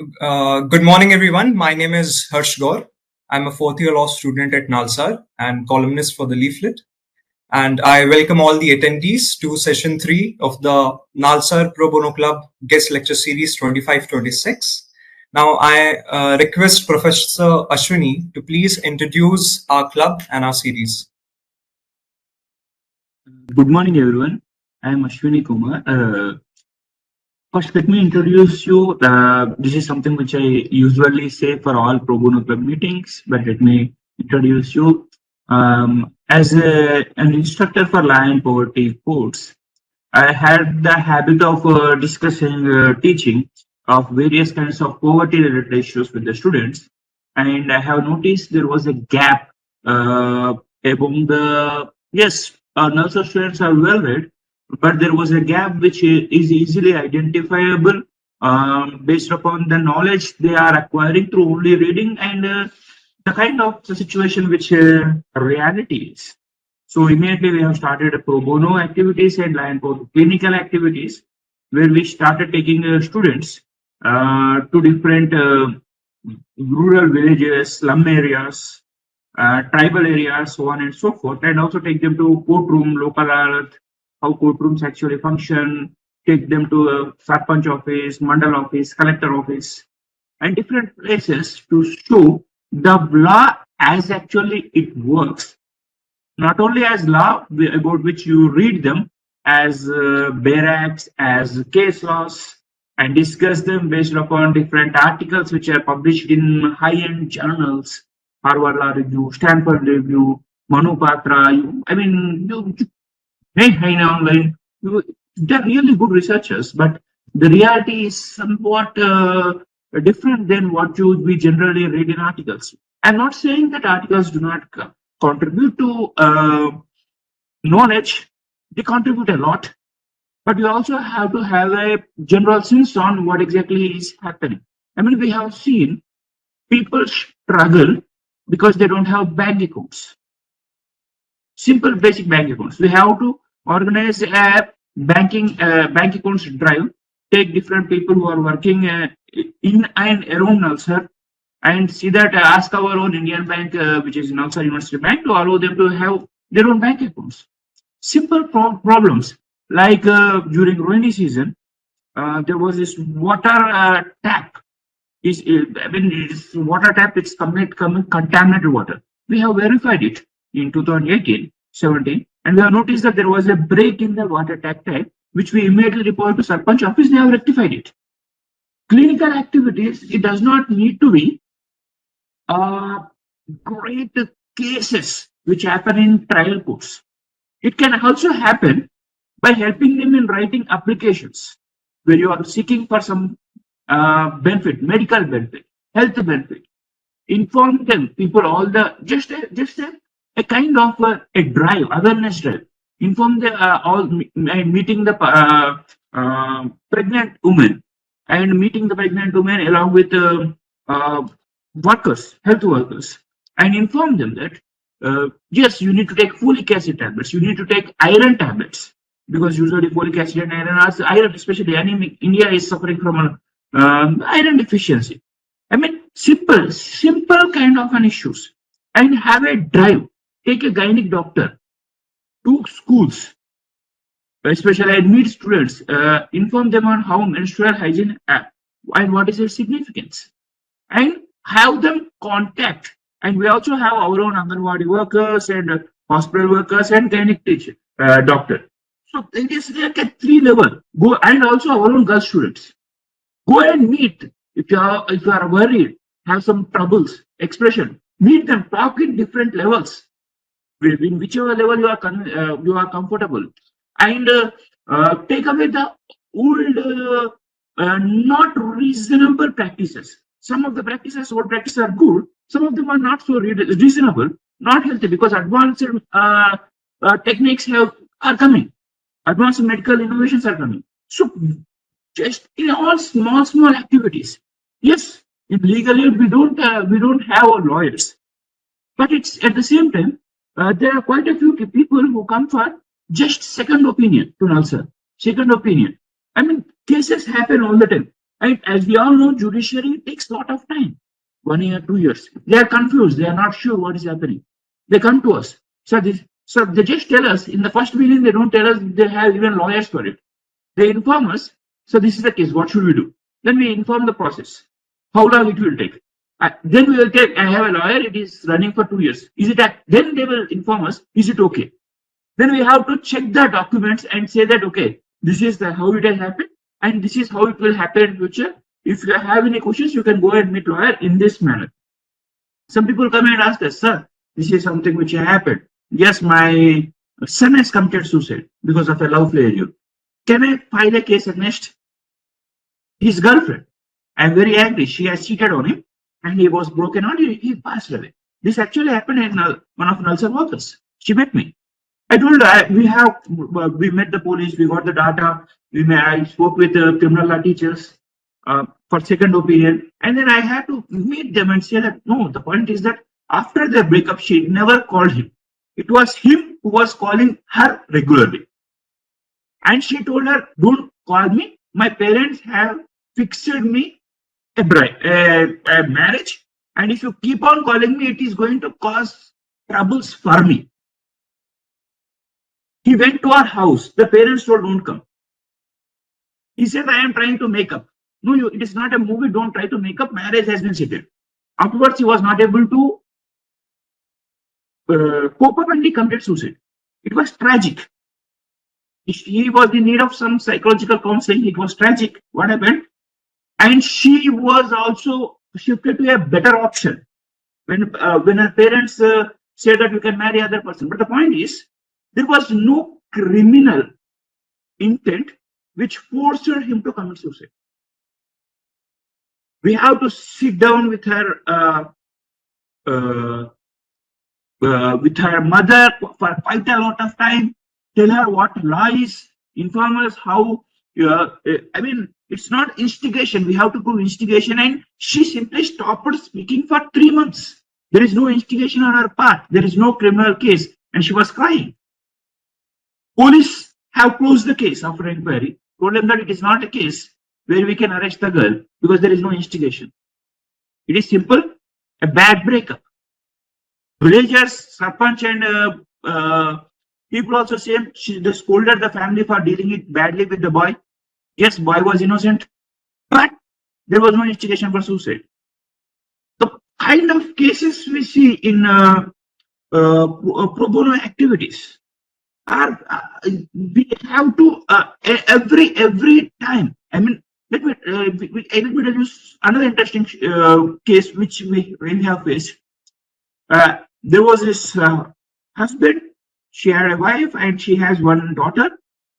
Good morning, everyone. My name is Harsh Gaur. I'm a fourth year law student at Nalsar and columnist for the Leaflet. And I welcome all the attendees to session 3 of the Nalsar Pro Bono Club Guest Lecture Series 25-26. Now, I request Professor Ashwini to please introduce our club and our series. Good morning, everyone. I am Ashwini Kumar. First, let me introduce you. This is something which I usually say for all pro bono club meetings, but let me introduce you. As an instructor for law and poverty course, I had the habit of teaching of various kinds of poverty-related issues with the students, and I have noticed there was a gap among the nursery students are well read, but there was a gap which is easily identifiable based upon the knowledge they are acquiring through only reading and the kind of situation which reality is. So immediately we have started pro bono activities and clinical activities where we started taking students to different rural villages, slum areas, tribal areas, so on and so forth, and also take them to courtroom, local adat, how courtrooms actually function, take them to a sarpanch office, mandal office, collector office, and different places to show the law as actually it works. Not only as law about which you read them as barracks, as case laws, and discuss them based upon different articles which are published in high-end journals, Harvard Law Review, Stanford Review, Manu Patra. Online. They're really good researchers, but the reality is somewhat different than what we generally read in articles. I'm not saying that articles do not contribute to knowledge. They contribute a lot, but you also have to have a general sense on what exactly is happening. I mean, we have seen people struggle because they don't have bank accounts. Simple basic bank accounts. We have to organize a bank accounts drive, take different people who are working in and around Nalsar and see that ask our own Indian bank, which is Nalsar University Bank, to allow them to have their own bank accounts. Simple problems like during rainy season, there was this water tap. It's water tap. It's contaminated water. We have verified it in 2018-17, and we have noticed that there was a break in the water tap type, which we immediately reported to Sarpanch office. They have rectified it. Clinical activities, it does not need to be great cases which happen in trial courts. It can also happen by helping them in writing applications where you are seeking for some benefit, medical benefit, health benefit. Inform them, people, all the just a kind of a drive, awareness drive. Inform them all meeting the pregnant women and meeting the pregnant women along with workers, health workers, and inform them that yes, you need to take folic acid tablets, you need to take iron tablets, because usually folic acid and iron, especially anemic, India is suffering from iron deficiency. I mean, simple kind of an issues, and have a drive. Take a gynec doctor to schools, especially admit students, inform them on how menstrual hygiene and what is its significance, and have them contact. And we also have our own Anganwadi workers and hospital workers and gynec teacher, doctor. So it is like a 3 level. Go, and also our own girl students. Go and meet. If you are worried, have some troubles, expression, meet them, talk in different levels, in whichever level you are comfortable, and take away the old, not reasonable practices. Some of the old practices are good. Some of them are not so reasonable, not healthy, because advanced techniques are coming. Advanced medical innovations are coming. So just in all small activities. Yes, in legal aid we don't have our lawyers, but it's at the same time there are quite a few people who come for just second opinion to Nalsar. Second opinion. I mean, cases happen all the time. And as we all know, judiciary takes a lot of time. 1 year, 2 years. They are confused. They are not sure what is happening. They come to us. So they just tell us in the first meeting, they don't tell us they have even lawyers for it. They inform us. So this is the case. What should we do? Then we inform the process. How long it will take. Then we will take, I have a lawyer. It is running for 2 years. Is it, then they will inform us, is it okay? Then we have to check the documents and say that, okay, this is how it has happened and this is how it will happen in future. If you have any questions, you can go and meet lawyer in this manner. Some people come and ask us, sir, this is something which happened. Yes, my son has committed suicide because of a love failure. Can I file a case against his girlfriend? I'm very angry. She has cheated on him and he was broken on. He passed away. This actually happened in one of Nalsar workers. She met me. I told her we met the police, we got the data, I spoke with the criminal law teachers for second opinion, and then I had to meet them and say that no, the point is that after their breakup, she never called him. It was him who was calling her regularly. And she told her, don't call me. My parents have fixed me a marriage, and if you keep on calling me, it is going to cause troubles for me. He went to our house. The parents told, don't come. He said, I am trying to make up. No, it is not a movie. Don't try to make up. Marriage has been settled. Afterwards, he was not able to cope up and he committed suicide. It was tragic. He was in need of some psychological counseling. It was tragic what happened. And she was also shifted to a better option when her parents said that you can marry other person. But the point is, there was no criminal intent which forced him to commit suicide. We have to sit down with her mother for quite a lot of time, tell her what lies, inform us how. I mean, it's not instigation. We have to prove instigation, and she simply stopped speaking for 3 months. There is no instigation on her part. There is no criminal case, and she was crying. Police have closed the case after inquiry, told them that it is not a case where we can arrest the girl because there is no instigation. It is simple, a bad breakup. Villagers, Sarpanch and people also say they scolded the family for dealing it badly with the boy. Yes, boy was innocent, but there was no instigation for suicide. The kind of cases we see in pro bono activities are we have to every time. I mean, let me tell you another interesting case which we have faced. There was this husband. She had a wife and she has one daughter.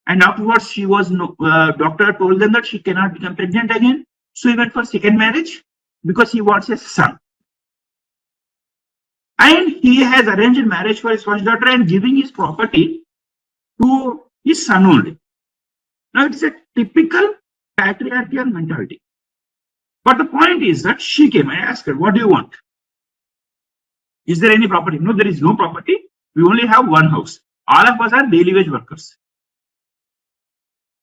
And afterwards, she was doctor told them that she cannot become pregnant again. So he went for second marriage because he wants a son. And he has arranged marriage for his first daughter and giving his property to his son only. Now it's a typical patriarchal mentality. But the point is that she came. I asked her, "What do you want? Is there any property?" No, there is no property. We only have one house. All of us are daily wage workers.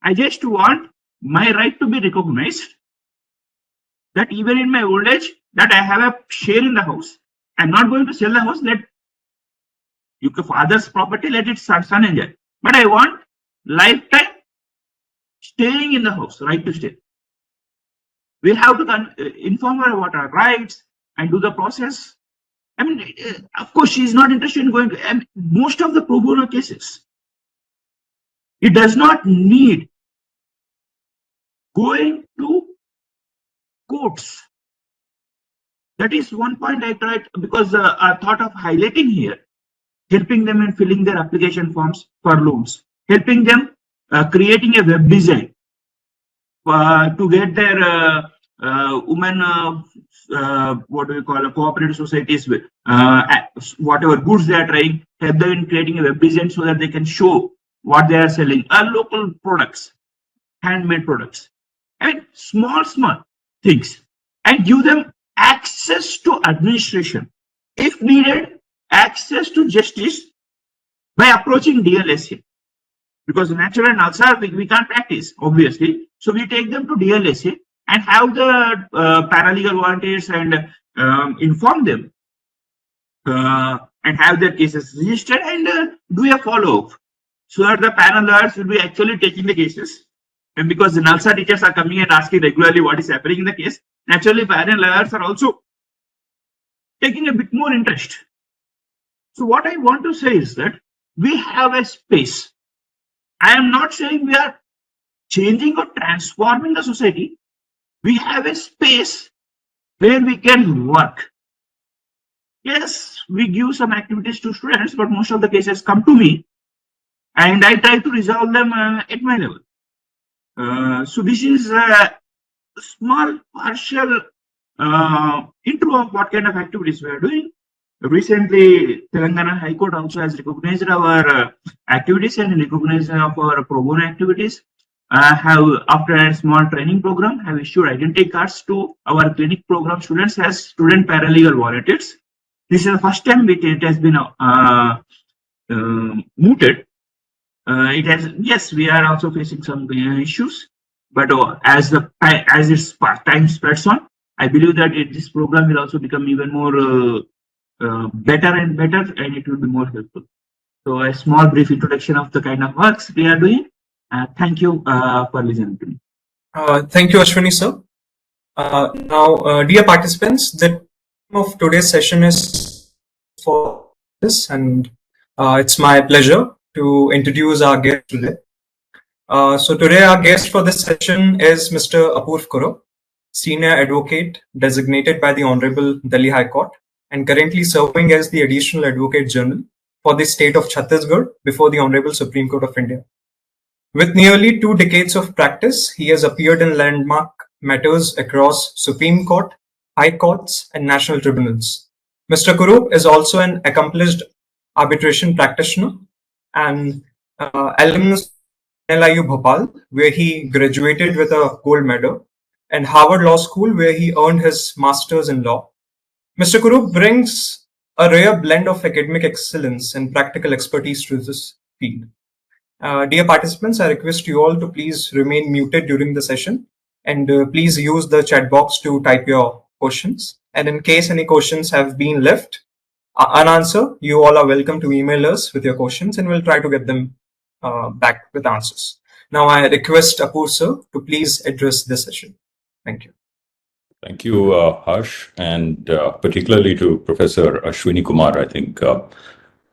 I just want my right to be recognized, that even in my old age, that I have a share in the house. I'm not going to sell the house. Let your father's property, let its son enjoy. But I want lifetime staying in the house, right to stay. We have to inform her about our rights and do the process. I mean, of course, she is not interested in going to most of the pro bono cases. It does not need going to courts. That is one point I tried, because I thought of highlighting here, helping them in filling their application forms for loans, helping them creating a web design to get their women, what do we call, cooperative societies, with whatever goods they are trying, help them in creating a web design so that they can show what they are selling, local products, handmade products. I mean, small things, and give them access to administration, if needed, access to justice by approaching DLSA. Because natural Nalsar we can't practice, obviously. So we take them to DLSA and have the paralegal volunteers and inform them and have their cases registered and do a follow-up so that the panel lawyers will be actually taking the cases. And because the Nalsar teachers are coming and asking regularly what is happening in the case, naturally panel lawyers are also taking a bit more interest. So what I want to say is that we have a space. I am not saying we are changing or transforming the society. We have a space where we can work. Yes, we give some activities to students, but most of the cases come to me and I try to resolve them at my level. So this is a small partial intro of what kind of activities we are doing. Recently, Telangana High Court also has recognized our activities and recognized our pro bono activities. Have, after a small training program, have issued identity cards to our clinic program students as student paralegal volunteers. This is the first time it has been mooted. It has, yes, we are also facing some issues, but as its time spreads on, I believe that this program will also become even more better and better, and it will be more helpful. So a small brief introduction of the kind of works we are doing. Thank you for listening to me. Thank you, Ashwini sir. Now, dear participants, the theme of today's session is for this, and it's my pleasure to introduce our guest today. So today our guest for this session is Mr. Apoorv Kurup, Senior Advocate designated by the Honorable Delhi High Court and currently serving as the Additional Advocate General for the state of Chhattisgarh before the Honorable Supreme Court of India. With nearly 2 decades of practice, he has appeared in landmark matters across Supreme Court, High Courts, and national tribunals. Mr. Kurup is also an accomplished arbitration practitioner and alumnus of NLIU Bhopal, where he graduated with a gold medal, and Harvard Law School, where he earned his master's in law. Mr. Kurup brings a rare blend of academic excellence and practical expertise to this field. Dear participants, I request you all to please remain muted during the session, and please use the chat box to type your questions. And in case any questions have been left unanswered, you all are welcome to email us with your questions, and we'll try to get them back with answers. Now, I request Apoorv sir to please address this session. Thank you. Thank you, Harsh, and particularly to Professor Ashwini Kumar. I think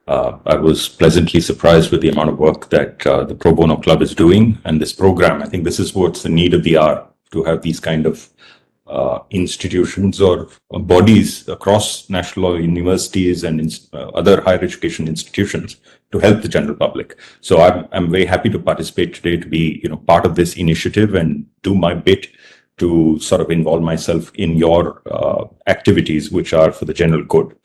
I was pleasantly surprised with the amount of work that the Pro Bono Club is doing and this program. I think this is what's the need of the hour, to have these kind of institutions or bodies across national law universities and other higher education institutions to help the general public. So I'm very happy to participate today, to be part of this initiative and do my bit to sort of involve myself in your activities, which are for the general good.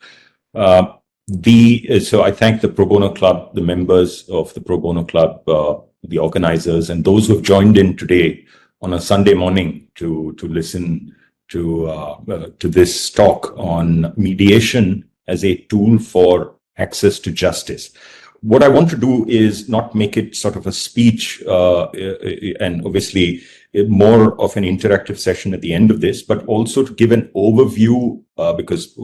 So I thank the Pro Bono Club, the members of the Pro Bono Club, the organizers, and those who have joined in today on a Sunday morning to listen to this talk on mediation as a tool for access to justice. What I want to do is not make it sort of a speech and obviously more of an interactive session at the end of this, but also to give an overview because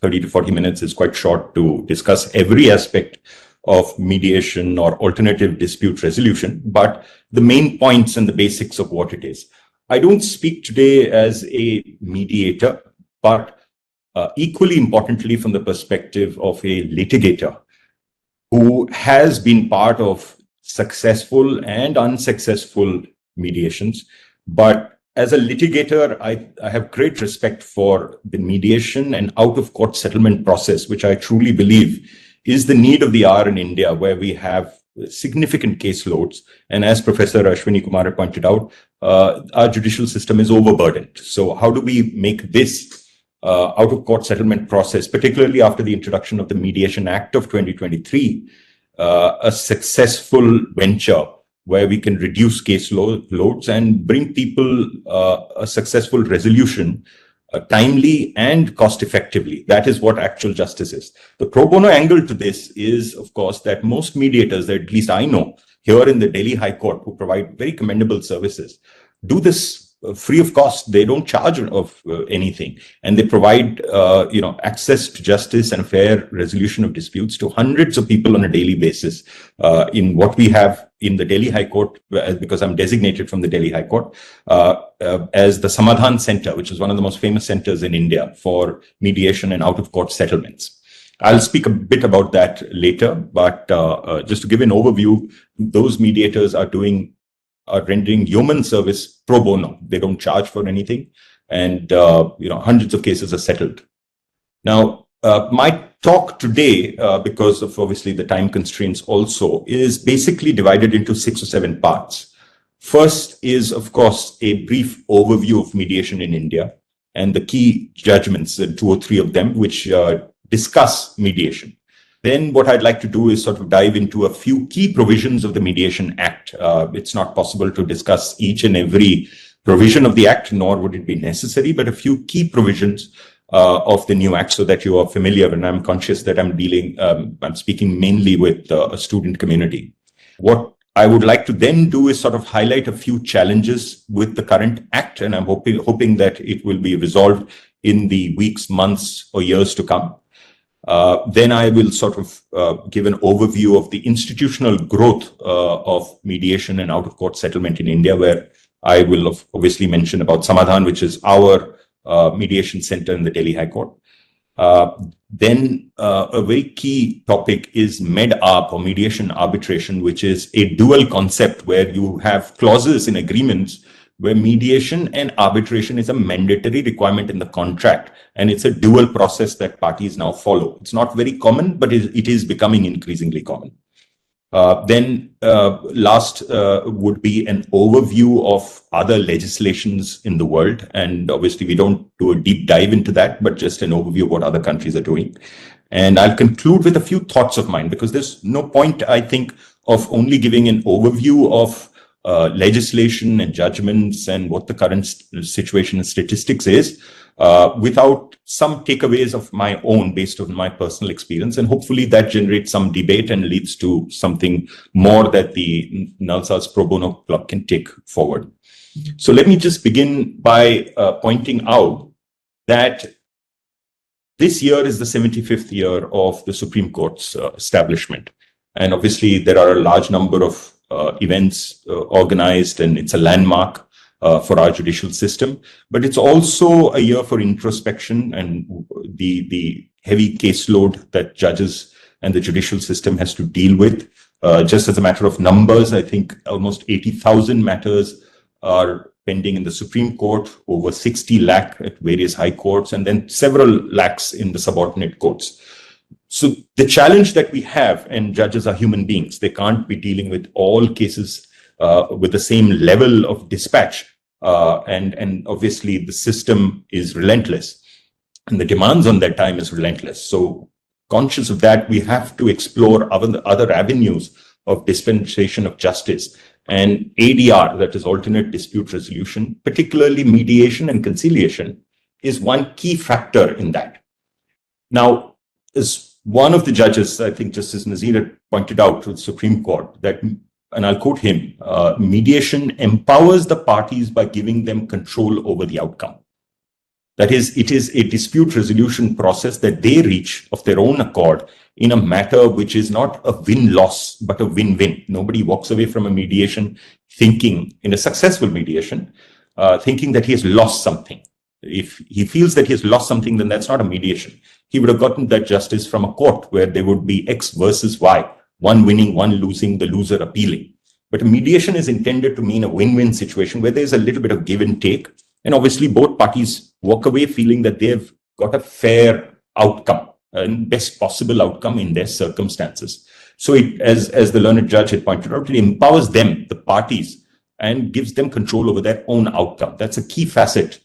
30 to 40 minutes is quite short to discuss every aspect of mediation or alternative dispute resolution, but the main points and the basics of what it is. I don't speak today as a mediator, but equally importantly from the perspective of a litigator who has been part of successful and unsuccessful mediations. But as a litigator, I have great respect for the mediation and out-of-court settlement process, which I truly believe is the need of the hour in India, where we have significant caseloads. And as Professor Ashwini Kumar pointed out, our judicial system is overburdened. So how do we make this out-of-court settlement process, particularly after the introduction of the Mediation Act of 2023, a successful venture where we can reduce case loads and bring people a successful resolution timely and cost effectively? That is what actual justice is. The pro bono angle to this is, of course, that most mediators, that at least I know here in the Delhi High Court, who provide very commendable services, do this free of cost. They don't charge of anything, and they provide access to justice and fair resolution of disputes to hundreds of people on a daily basis. In what we have in the Delhi High Court, because I'm designated from the Delhi High Court as the Samadhan Center, which is one of the most famous centers in India for mediation and out-of-court settlements. I'll speak a bit about that later, but just to give an overview, those mediators are rendering human service pro bono. They don't charge for anything, and hundreds of cases are settled. Now, my talk today, because of obviously the time constraints also, is basically divided into 6 or 7 parts. First is, of course, a brief overview of mediation in India and the key judgments, 2 or 3 of them, which discuss mediation. Then what I'd like to do is sort of dive into a few key provisions of the Mediation Act. It's not possible to discuss each and every provision of the Act, nor would it be necessary, but a few key provisions of the new Act so that you are familiar. And I'm conscious that I'm speaking mainly with a student community. What I would like to then do is sort of highlight a few challenges with the current Act, and I'm hoping that it will be resolved in the weeks, months, or years to come. Then I will sort of give an overview of the institutional growth of mediation and out-of-court settlement in India, where I will obviously mention about Samadhan, which is our mediation center in the Delhi High Court. Then a very key topic is med-arb, or mediation arbitration, which is a dual concept where you have clauses in agreements where mediation and arbitration is a mandatory requirement in the contract, and it's a dual process that parties now follow. It's not very common, but it is becoming increasingly common. Then last would be an overview of other legislations in the world, and obviously we don't do a deep dive into that, but just an overview of what other countries are doing. And I'll conclude with a few thoughts of mine, because there's no point, I think, of only giving an overview of legislation and judgments and what the current situation and statistics is, without some takeaways of my own based on my personal experience. And hopefully that generates some debate and leads to something more that the Nalsar's Pro Bono Club can take forward. So let me just begin by pointing out that this year is the 75th year of the Supreme Court's establishment. And obviously there are a large number of events organized, and it's a landmark for our judicial system. But it's also a year for introspection and the heavy caseload that judges and the judicial system has to deal with. Just as a matter of numbers, I think almost 80,000 matters are pending in the Supreme Court, over 60 lakh at various high courts, and then several lakhs in the subordinate courts. So the challenge that we have, and judges are human beings, they can't be dealing with all cases with the same level of dispatch. And obviously the system is relentless, and the demands on that time is relentless. So conscious of that, we have to explore other avenues of dispensation of justice. And ADR, that is alternate dispute resolution, particularly mediation and conciliation, is one key factor in that. Now, as one of the judges, I think Justice Nazir had pointed out to the Supreme Court, that, and I'll quote him, mediation empowers the parties by giving them control over the outcome. That is, it is a dispute resolution process that they reach of their own accord in a matter which is not a win-loss, but a win-win. Nobody walks away from a mediation thinking, in a successful mediation, thinking that he has lost something. If he feels that he has lost something, then that's not a mediation. He would have gotten that justice from a court where there would be X versus Y, one winning, one losing, the loser appealing. But a mediation is intended to mean a win-win situation where there's a little bit of give and take. And obviously both parties walk away feeling that they've got a fair outcome and best possible outcome in their circumstances. So it, as the learned judge had pointed out, it empowers them, the parties, and gives them control over their own outcome. That's a key facet.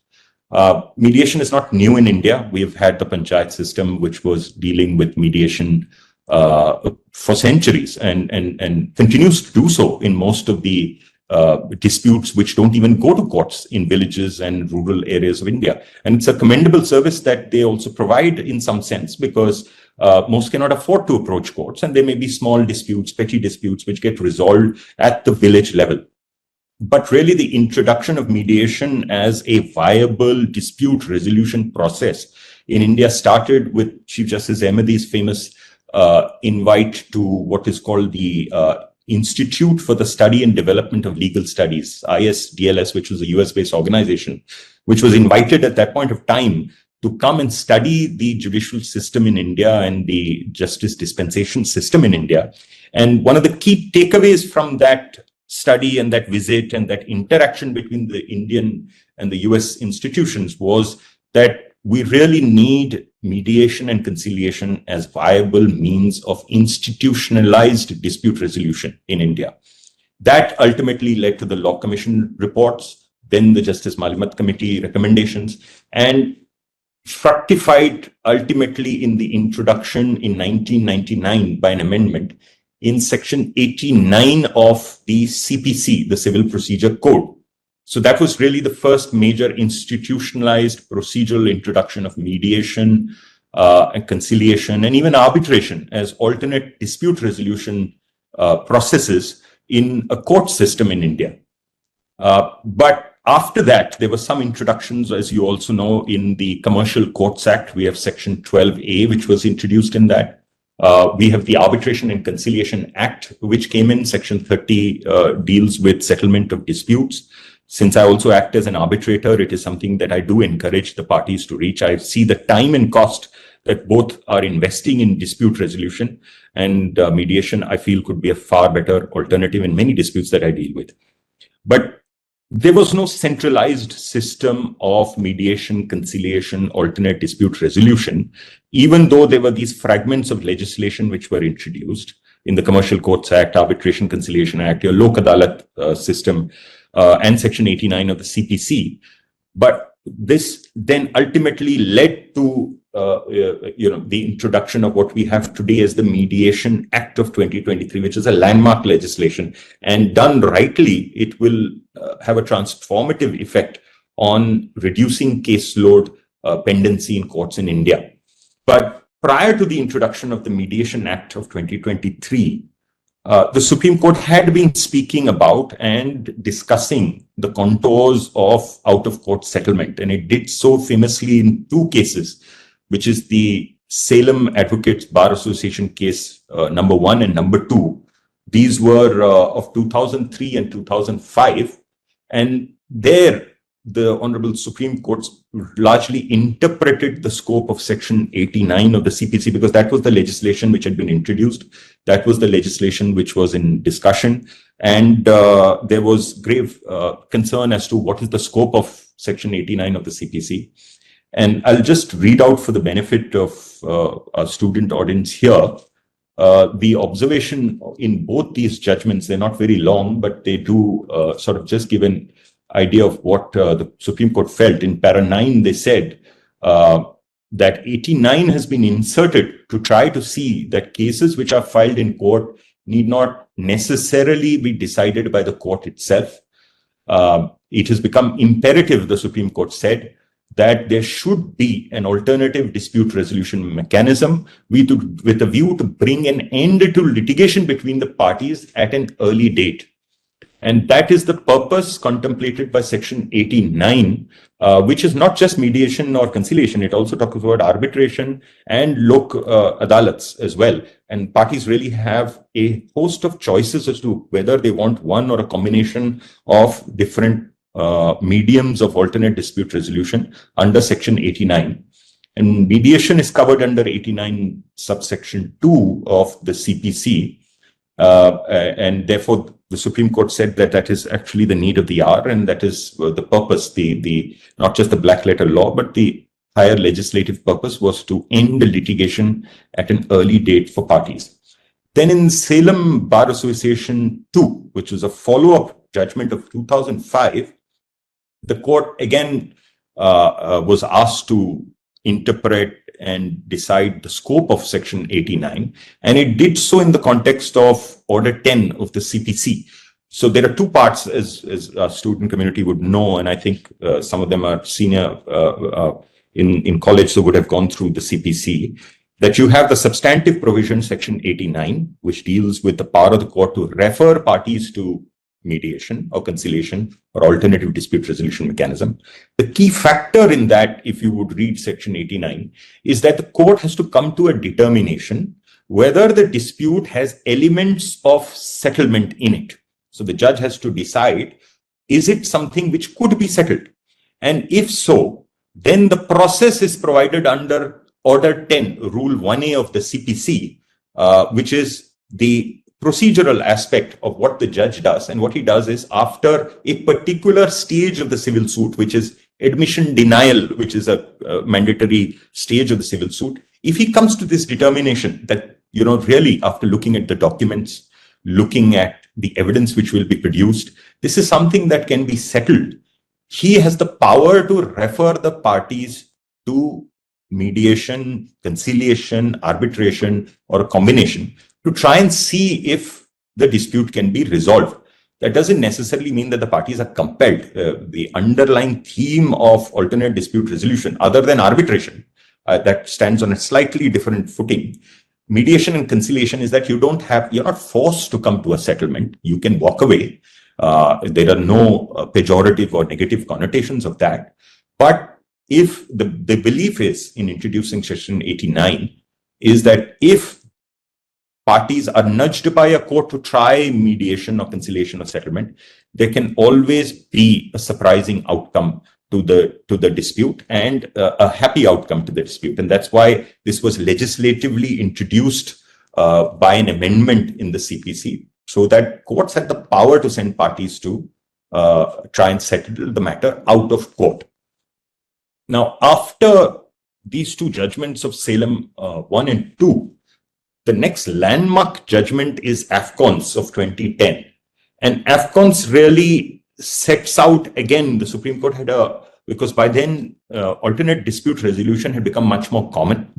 Mediation is not new in India. We've had the panchayat system, which was dealing with mediation for centuries and continues to do so in most of the disputes which don't even go to courts in villages and rural areas of India. And it's a commendable service that they also provide in some sense, because most cannot afford to approach courts, and there may be small disputes, petty disputes, which get resolved at the village level. but really the introduction of mediation as a viable dispute resolution process in India started with Chief Justice Ahmadi's famous invite to what is called the Institute for the Study and Development of Legal Studies, ISDLS, which was a US-based organization, which was invited at that point of time to come and study the judicial system in India and the justice dispensation system in India. And one of the key takeaways from that study and that visit and that interaction between the Indian and the US institutions was that we really need mediation and conciliation as viable means of institutionalized dispute resolution in India. That ultimately led to the Law Commission reports, then the Justice Malimat Committee recommendations, and fructified ultimately in the introduction in 1999 by an amendment in section 89 of the CPC, the Civil Procedure Code. So that was really the first major institutionalized procedural introduction of mediation and conciliation and even arbitration as alternate dispute resolution processes in a court system in India. But after that, there were some introductions, as you also know, in the Commercial Courts Act. We have Section 12A, which was introduced in that. We have the Arbitration and Conciliation Act, which came in. Section 30 deals with settlement of disputes. Since I also act as an arbitrator, it is something that I do encourage the parties to reach. I see the time and cost that both are investing in dispute resolution, and mediation, I feel, could be a far better alternative in many disputes that I deal with. But there was no centralized system of mediation, conciliation, alternate dispute resolution, even though there were these fragments of legislation which were introduced in the Commercial Courts Act, Arbitration Conciliation Act, your Lok Adalat system, and Section 89 of the CPC. But this then ultimately led to the introduction of what we have today as the Mediation Act of 2023, which is a landmark legislation. And done rightly, it will have a transformative effect on reducing caseload pendency in courts in India. But prior to the introduction of the Mediation Act of 2023, the Supreme Court had been speaking about and discussing the contours of out-of-court settlement. And it did so famously in two cases, which is the Salem Advocates Bar Association case number 1 and number 2. These were of 2003 and 2005. And there, the Honorable Supreme Court largely interpreted the scope of Section 89 of the CPC, because that was the legislation which had been introduced. That was the legislation which was in discussion. And there was grave concern as to what is the scope of Section 89 of the CPC. And I'll just read out for the benefit of our student audience here, the observation in both these judgments. They're not very long, but they do sort of just give an idea of what the Supreme Court felt. In para 9, they said that 89 has been inserted to try to see that cases which are filed in court need not necessarily be decided by the court itself. It has become imperative, the Supreme Court said, that there should be an alternative dispute resolution mechanism with a view to bring an end to litigation between the parties at an early date. And that is the purpose contemplated by Section 89, which is not just mediation or conciliation. It also talks about arbitration and lok adalats as well. And parties really have a host of choices as to whether they want one or a combination of different mediums of alternate dispute resolution under Section 89. And mediation is covered under 89 subsection 2 of the CPC. And therefore, the Supreme Court said that that is actually the need of the hour, and that is the purpose, the not just the black letter law, but the higher legislative purpose was to end the litigation at an early date for parties. Then in Salem Bar Association 2, which was a follow-up judgment of 2005, the court again was asked to interpret and decide the scope of Section 89, and it did so in the context of Order 10 of the CPC. So there are two parts, as our student community would know, and I think some of them are senior in college, so would have gone through the CPC, that you have the substantive provision, Section 89, which deals with the power of the court to refer parties to mediation or conciliation or alternative dispute resolution mechanism. The key factor in that, if you would read section 89, is that the court has to come to a determination whether the dispute has elements of settlement in it. So the judge has to decide, is it something which could be settled? And if so, then the process is provided under Order 10, Rule 1A of the CPC, which is the procedural aspect of what the judge does. And what he does is, after a particular stage of the civil suit, which is admission denial, which is a mandatory stage of the civil suit, if he comes to this determination that, really after looking at the documents, looking at the evidence which will be produced, this is something that can be settled, he has the power to refer the parties to mediation, conciliation, arbitration, or a combination to try and see if the dispute can be resolved. That doesn't necessarily mean that the parties are compelled. The underlying theme of alternate dispute resolution, other than arbitration, that stands on a slightly different footing. Mediation and conciliation is that you're not forced to come to a settlement. You can walk away. There are no pejorative or negative connotations of that. But if the belief is in introducing section 89 is that if parties are nudged by a court to try mediation or conciliation or settlement, there can always be a surprising outcome to the dispute and a happy outcome to the dispute. And that's why this was legislatively introduced by an amendment in the CPC, so that courts had the power to send parties to try and settle the matter out of court. Now, after these two judgments of Salem 1 and 2, the next landmark judgment is AFCONS of 2010. And AFCONS really sets out, again, the Supreme Court had because by then alternate dispute resolution had become much more common,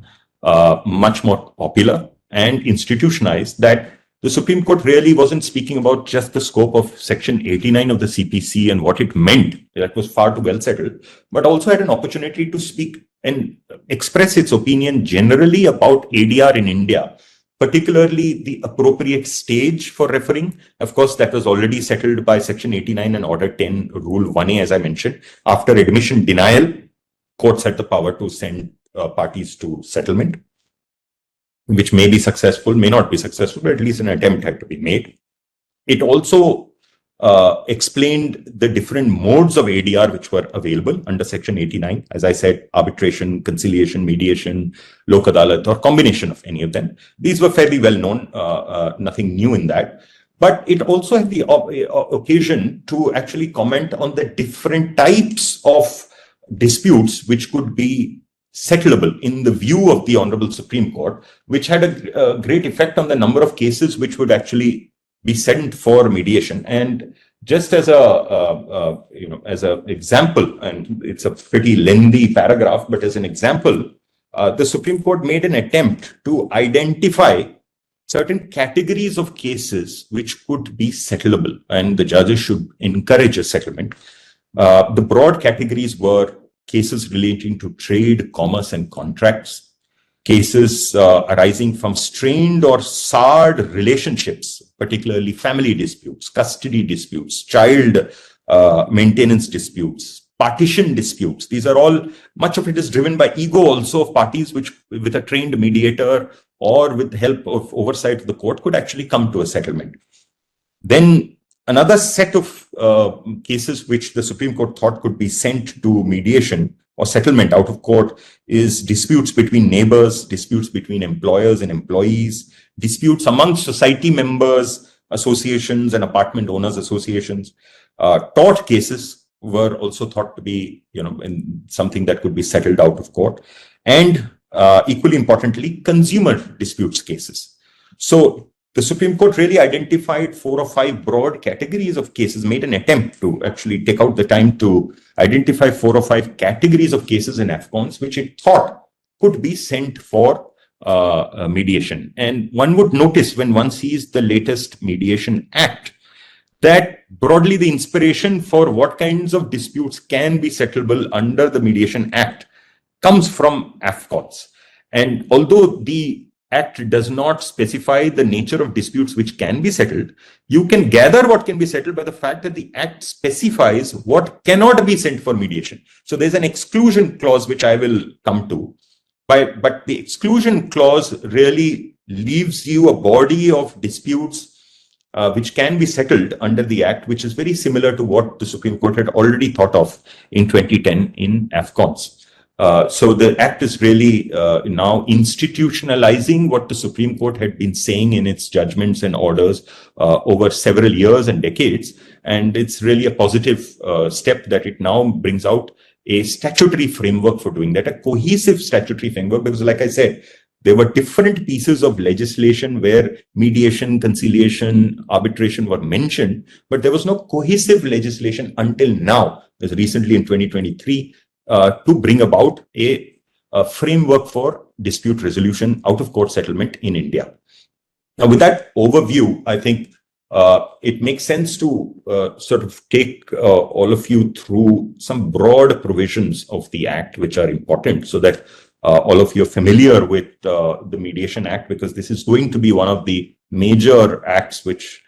much more popular and institutionalized, that the Supreme Court really wasn't speaking about just the scope of section 89 of the CPC and what it meant. That was far too well settled, but also had an opportunity to speak and express its opinion generally about ADR in India, particularly the appropriate stage for referring. Of course, that was already settled by section 89 and Order 10, Rule 1A, as I mentioned. After admission denial, courts had the power to send parties to settlement, which may be successful, may not be successful, but at least an attempt had to be made. It also explained the different modes of ADR which were available under section 89. As I said, arbitration, conciliation, mediation, lok adalat, or combination of any of them. These were fairly well known, nothing new in that. But it also had the occasion to actually comment on the different types of disputes which could be settleable in the view of the Honorable Supreme Court, which had a great effect on the number of cases which would actually be sent for mediation. And just as as an example, and it's a pretty lengthy paragraph, but as an example, the Supreme Court made an attempt to identify certain categories of cases which could be settleable, and the judges should encourage a settlement. The broad categories were cases relating to trade, commerce, and contracts, cases arising from strained or soured relationships, particularly family disputes, custody disputes, child maintenance disputes, partition disputes. These are all, much of it is driven by ego also of parties which, with a trained mediator or with the help of oversight of the court, could actually come to a settlement. Then another set of cases which the Supreme Court thought could be sent to mediation or settlement out of court is disputes between neighbors, disputes between employers and employees, disputes among society members, associations and apartment owners associations. Tort cases were also thought to be, something that could be settled out of court. And equally importantly, consumer disputes cases. So the Supreme Court really identified 4 or 5 broad categories of cases, made an attempt to actually take out the time to identify 4 or 5 categories of cases in AFCONS, which it thought could be sent for mediation. And one would notice when one sees the latest Mediation Act, that broadly the inspiration for what kinds of disputes can be settleable under the Mediation Act comes from AFCONS. And although the Act does not specify the nature of disputes which can be settled. You can gather what can be settled by the fact that the Act specifies what cannot be sent for mediation. So there's an exclusion clause which I will come to. But the exclusion clause really leaves you a body of disputes which can be settled under the Act, which is very similar to what the Supreme Court had already thought of in 2010 in AFCONS. So the Act is really now institutionalizing what the Supreme Court had been saying in its judgments and orders over several years and decades. And it's really a positive step that it now brings out a statutory framework for doing that, a cohesive statutory framework, because like I said, there were different pieces of legislation where mediation, conciliation, arbitration were mentioned, but there was no cohesive legislation until now, as recently in 2023, to bring about a framework for dispute resolution, out-of-court settlement in India. Now, with that overview, I think it makes sense to sort of take all of you through some broad provisions of the Act, which are important, so that all of you are familiar with the Mediation Act, because this is going to be one of the major acts which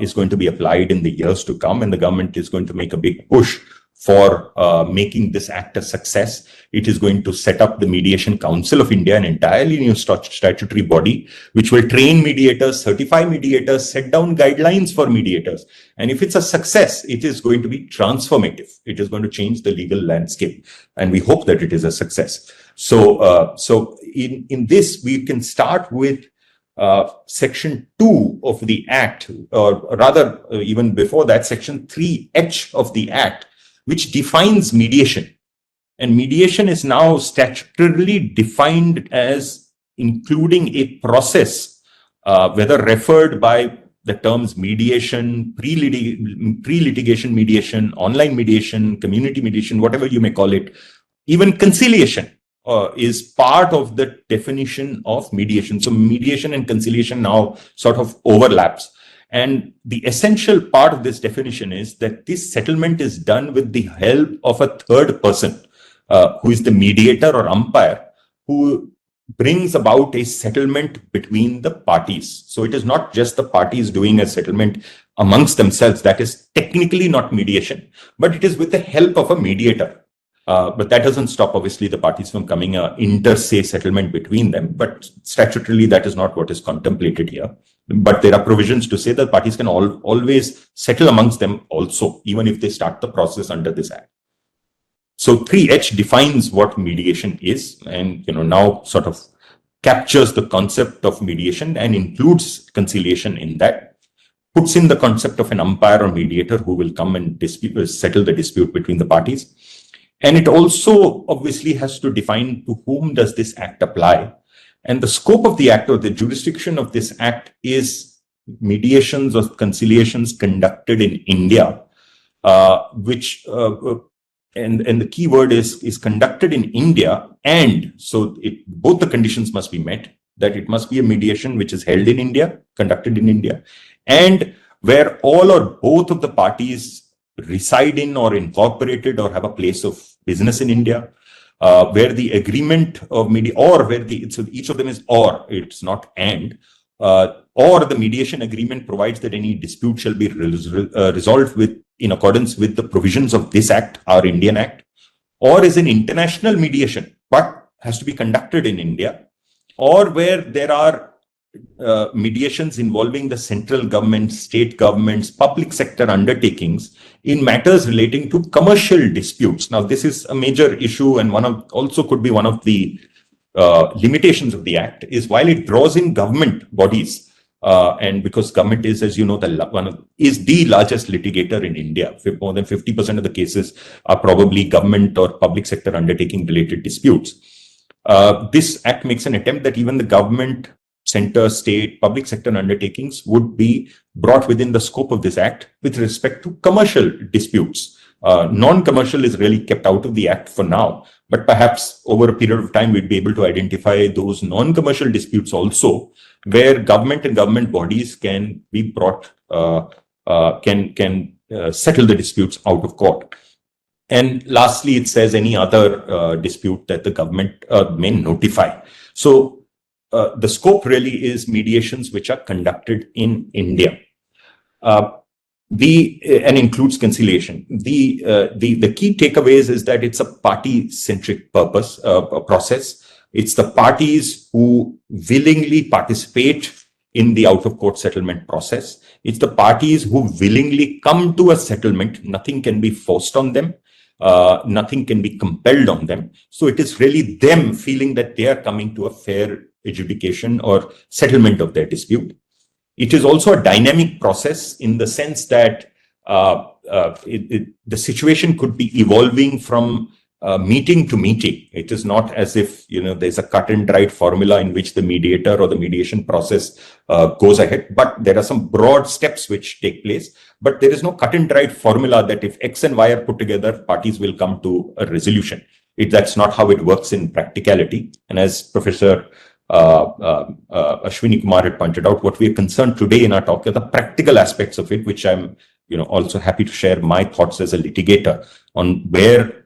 is going to be applied in the years to come, and the government is going to make a big push for making this act a success. It is going to set up the Mediation Council of India, an entirely new statutory body, which will train mediators, certify mediators, set down guidelines for mediators. And if it's a success, it is going to be transformative. It is going to change the legal landscape. And we hope that it is a success. So in this, we can start with Section 2 of the Act, or rather, even before that, Section 3H of the Act, which defines mediation. And mediation is now statutorily defined as including a process, whether referred by the terms mediation, pre-litigation mediation, online mediation, community mediation, whatever you may call it. Even conciliation is part of the definition of mediation. So mediation and conciliation now sort of overlaps. And the essential part of this definition is that this settlement is done with the help of a third person, who is the mediator or umpire, who brings about a settlement between the parties. So it is not just the parties doing a settlement amongst themselves. That is technically not mediation, but it is with the help of a mediator. But that doesn't stop, obviously, the parties from coming an inter se settlement between them. But statutorily, that is not what is contemplated here. But there are provisions to say that parties can always settle amongst them also, even if they start the process under this Act. So 3H defines what mediation is, and now sort of captures the concept of mediation and includes conciliation in that, puts in the concept of an umpire or mediator who will come and settle the dispute between the parties. And it also obviously has to define to whom does this Act apply. And the scope of the Act, or the jurisdiction of this Act, is mediations or conciliations conducted in India, which and the key word is conducted in India. And so both the conditions must be met, that it must be a mediation which is held in India, conducted in India, and where all or both of the parties reside in or incorporated or have a place of business in India, where the agreement of so each of them is or, it's not and, or the mediation agreement provides that any dispute shall be resolved in accordance with the provisions of this Act, our Indian Act, or is an international mediation, but has to be conducted in India, or where there are mediations involving the central government, state governments, public sector undertakings in matters relating to commercial disputes. Now, this is a major issue, and also could be one of the limitations of the Act, is while it draws in government bodies, and because government is, as you know, is the largest litigator in India. More than 50% of the cases are probably government or public sector undertaking related disputes. This Act makes an attempt that even the government, center, state, public sector undertakings would be brought within the scope of this Act with respect to commercial disputes. Non-commercial is really kept out of the Act for now, but perhaps over a period of time, we'd be able to identify those non-commercial disputes also, where government and government bodies can be brought, can settle the disputes out of court. And lastly, it says any other dispute that the government may notify. So the scope really is mediations which are conducted in India. And includes conciliation. The key takeaways is that it's a party-centric process. It's the parties who willingly participate in the out-of-court settlement process. It's the parties who willingly come to a settlement. Nothing can be forced on them. Nothing can be compelled on them. So it is really them feeling that they are coming to a fair adjudication or settlement of their dispute. It is also a dynamic process in the sense that the situation could be evolving from meeting to meeting. It is not as if, there's a cut and dried formula in which the mediator or the mediation process goes ahead, but there are some broad steps which take place. But there is no cut and dried formula that if X and Y are put together, parties will come to a resolution. That's not how it works in practicality. And as Professor Ashwini Kumar had pointed out, what we are concerned today in our talk are the practical aspects of it, which I'm also happy to share my thoughts as a litigator on where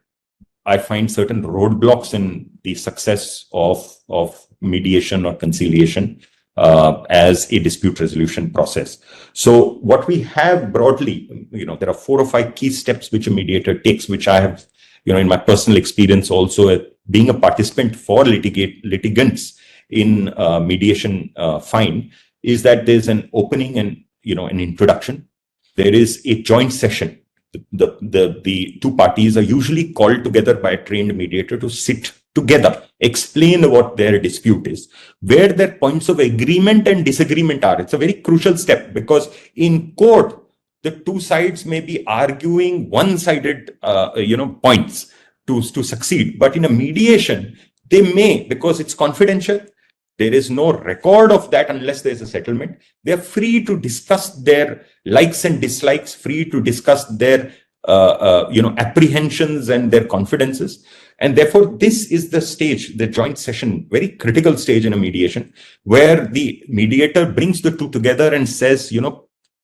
I find certain roadblocks in the success of mediation or conciliation as a dispute resolution process. So what we have broadly, there are 4 or 5 key steps which a mediator takes, which I have, in my personal experience also being a participant for litigants in mediation find, is that there's an opening and an introduction. There is a joint session. The 2 parties are usually called together by a trained mediator to sit together, explain what their dispute is, where their points of agreement and disagreement are. It's a very crucial step because in court, the 2 sides may be arguing one-sided points to succeed. But in a mediation, they may, because it's confidential, there is no record of that unless there's a settlement. They are free to discuss their likes and dislikes, free to discuss their apprehensions and their confidences. And therefore, this is the stage, the joint session, very critical stage in a mediation, where the mediator brings the 2 together and says,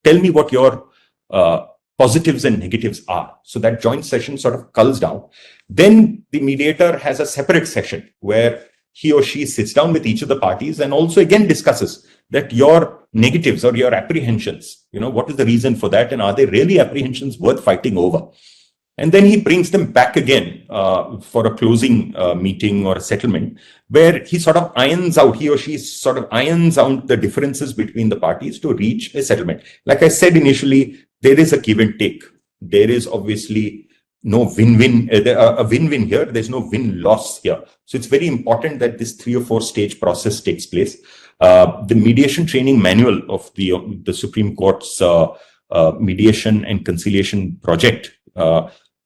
tell me what your positives and negatives are. So that joint session sort of culls down. Then the mediator has a separate session where he or she sits down with each of the parties and also again discusses that your negatives or your apprehensions, what is the reason for that? And are they really apprehensions worth fighting over? And then he brings them back again for a closing meeting or a settlement where he or she sort of irons out the differences between the parties to reach a settlement. Like I said initially, there is a give and take. There is obviously no win-win, a win-win here. There's no win-loss here. So it's very important that this 3 or 4 stage process takes place. The mediation training manual of the Supreme Court's mediation and conciliation project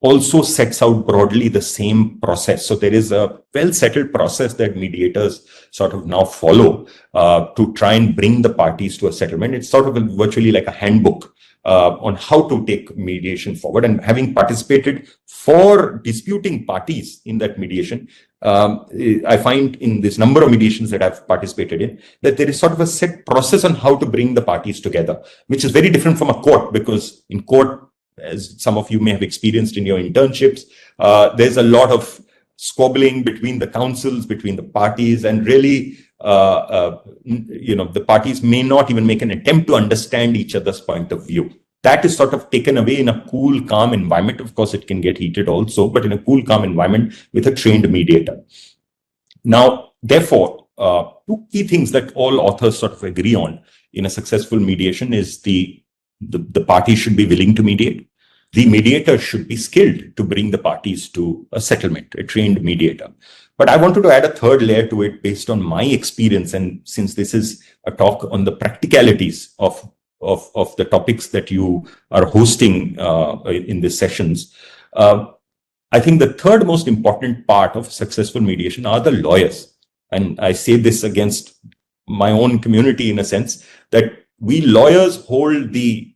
also sets out broadly the same process. So there is a well-settled process that mediators sort of now follow to try and bring the parties to a settlement. It's sort of virtually like a handbook on how to take mediation forward. And having participated for disputing parties in that mediation, I find in this number of mediations that I've participated in, that there is sort of a set process on how to bring the parties together, which is very different from a court, because in court, as some of you may have experienced in your internships, there's a lot of squabbling between the counsels, between the parties, and really, the parties may not even make an attempt to understand each other's point of view. That is sort of taken away in a cool, calm environment. Of course, it can get heated also, but in a cool, calm environment with a trained mediator. Now, therefore, 2 key things that all authors sort of agree on in a successful mediation is the parties should be willing to mediate. The mediator should be skilled to bring the parties to a settlement, a trained mediator. But I wanted to add a 3rd layer to it based on my experience. And since this is a talk on the practicalities of the topics that you are hosting in these sessions, I think the 3rd most important part of successful mediation are the lawyers. And I say this against my own community in a sense, that we lawyers hold the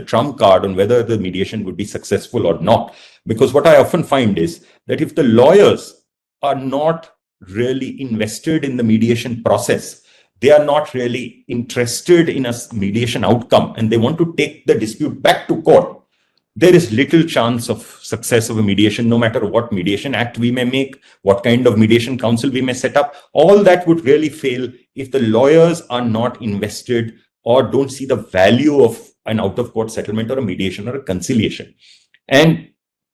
trump card on whether the mediation would be successful or not. Because what I often find is that if the lawyers are not really invested in the mediation process, they are not really interested in a mediation outcome, and they want to take the dispute back to court, there is little chance of success of a mediation, no matter what mediation act we may make, what kind of mediation council we may set up. All that would really fail if the lawyers are not invested or don't see the value of an out-of-court settlement or a mediation or a conciliation. And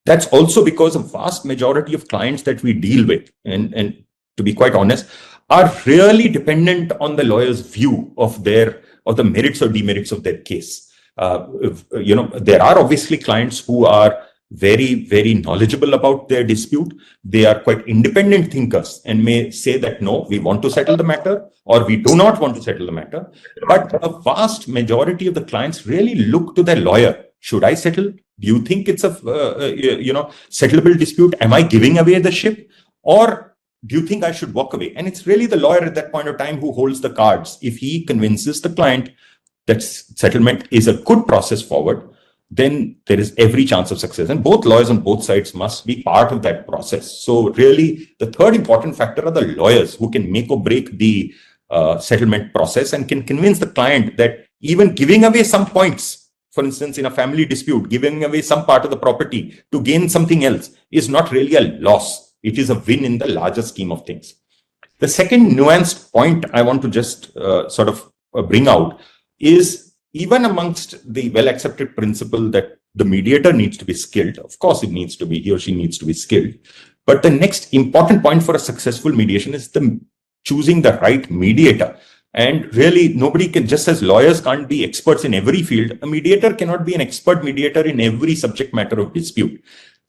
that's also because a vast majority of clients that we deal with, and to be quite honest, are really dependent on the lawyer's view of the merits or demerits of their case. There are obviously clients who are very, very knowledgeable about their dispute. They are quite independent thinkers and may say that, no, we want to settle the matter or we do not want to settle the matter. But a vast majority of the clients really look to their lawyer. Should I settle? Do you think it's a settleable dispute? Am I giving away the ship? Or do you think I should walk away? And it's really the lawyer at that point of time who holds the cards. If he convinces the client that settlement is a good process forward, then there is every chance of success. And both lawyers on both sides must be part of that process. So really, the third important factor are the lawyers who can make or break the settlement process and can convince the client that even giving away some points, for instance, in a family dispute, giving away some part of the property to gain something else is not really a loss. It is a win in the larger scheme of things. The second nuanced point I want to just bring out is, even amongst the well-accepted principle that the mediator needs to be skilled, of course he or she needs to be skilled. But the next important point for a successful mediation is choosing the right mediator. And really, nobody can, just as lawyers can't be experts in every field, a mediator cannot be an expert mediator in every subject matter of dispute.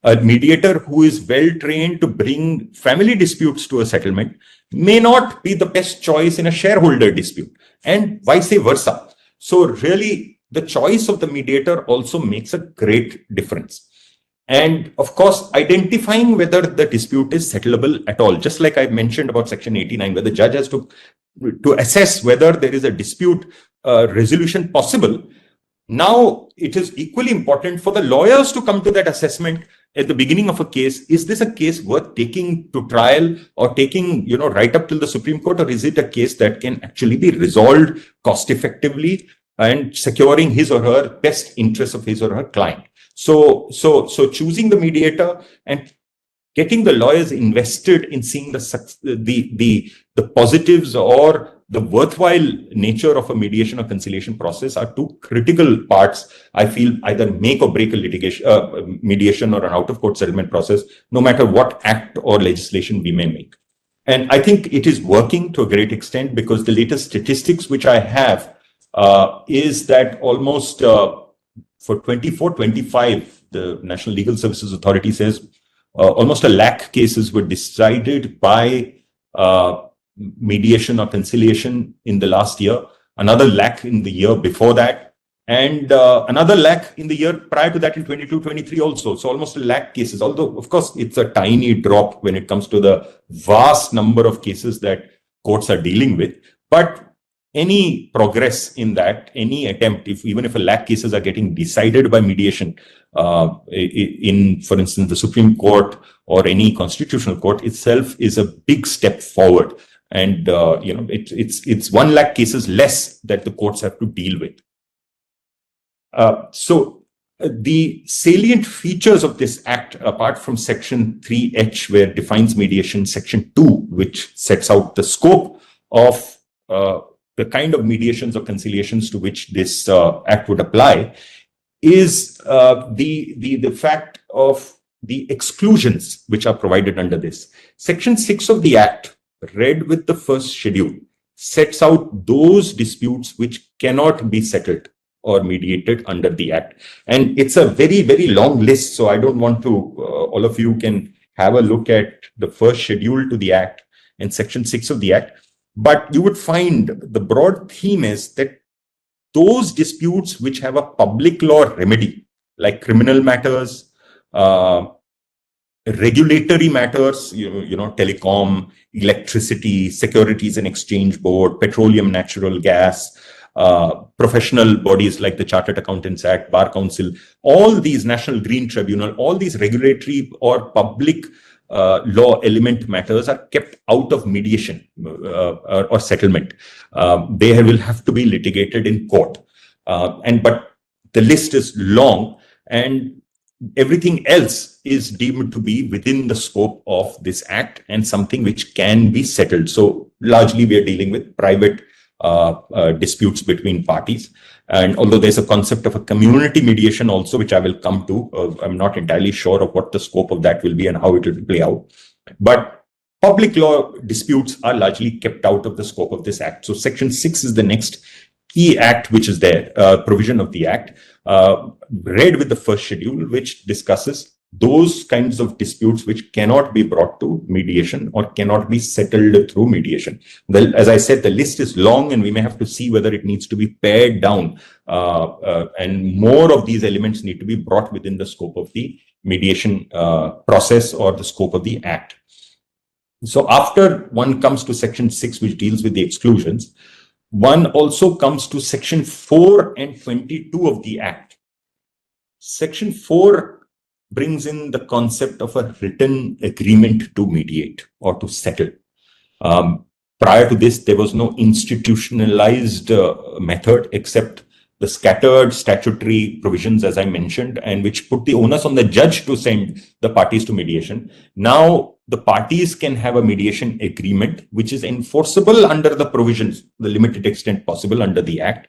A mediator who is well trained to bring family disputes to a settlement may not be the best choice in a shareholder dispute, and vice versa. So really, the choice of the mediator also makes a great difference. And of course, identifying whether the dispute is settleable at all, just like I mentioned about Section 89, where the judge has to assess whether there is a dispute resolution possible. Now, it is equally important for the lawyers to come to that assessment at the beginning of a case. Is this a case worth taking to trial or taking, right up till the Supreme Court, or is it a case that can actually be resolved cost effectively and securing his or her best interests of his or her client? So choosing the mediator and getting the lawyers invested in seeing the positives or the worthwhile nature of a mediation or conciliation process are two critical parts, I feel, either make or break a litigation, mediation or an out-of-court settlement process, no matter what act or legislation we may make. And I think it is working to a great extent, because the latest statistics which I have is that almost for 24-25, the National Legal Services Authority says almost 1 lakh cases were decided by mediation or conciliation in the last year, another 1 lakh in the year before that, and another 1 lakh in the year prior to that in 22-23 also. So almost 1 lakh cases, although of course it's a tiny drop when it comes to the vast number of cases that courts are dealing with. But any progress in that, any attempt, even if 1 lakh cases are getting decided by mediation in, for instance, the Supreme Court or any constitutional court itself, is a big step forward. And it's 1 lakh cases less that the courts have to deal with. So the salient features of this act, apart from Section 3H, where it defines mediation, Section 2, which sets out the scope of the kind of mediations or conciliations to which this act would apply, is the fact of the exclusions which are provided under this. Section 6 of the act, read with the first schedule, sets out those disputes which cannot be settled or mediated under the act. And it's a very, very long list, so I don't want to, all of you can have a look at the first schedule to the act and Section 6 of the act. But you would find the broad theme is that those disputes which have a public law remedy, like criminal matters, regulatory matters, telecom, electricity, Securities and Exchange Board, petroleum, natural gas, professional bodies like the Chartered Accountants Act, Bar Council, all these, National Green Tribunal, all these regulatory or public law element matters are kept out of mediation or settlement. They will have to be litigated in court. But the list is long. and everything else is deemed to be within the scope of this act and something which can be settled. So largely we are dealing with private disputes between parties. And although there's a concept of a community mediation also, which I will come to, I'm not entirely sure of what the scope of that will be and how it will play out. But public law disputes are largely kept out of the scope of this act. So Section 6 is the next key act which is there, provision of the act, read with the first schedule, which discusses those kinds of disputes which cannot be brought to mediation or cannot be settled through mediation. Well, as I said, the list is long and we may have to see whether it needs to be pared down, and more of these elements need to be brought within the scope of the mediation process or the scope of the act. So after one comes to Section 6, which deals with the exclusions, one also comes to Section 4 and 22 of the Act. Section 4 brings in the concept of a written agreement to mediate or to settle. Prior to this, there was no institutionalized method except the scattered statutory provisions, as I mentioned, and which put the onus on the judge to send the parties to mediation. Now, the parties can have a mediation agreement, which is enforceable under the provisions, the limited extent possible under the Act.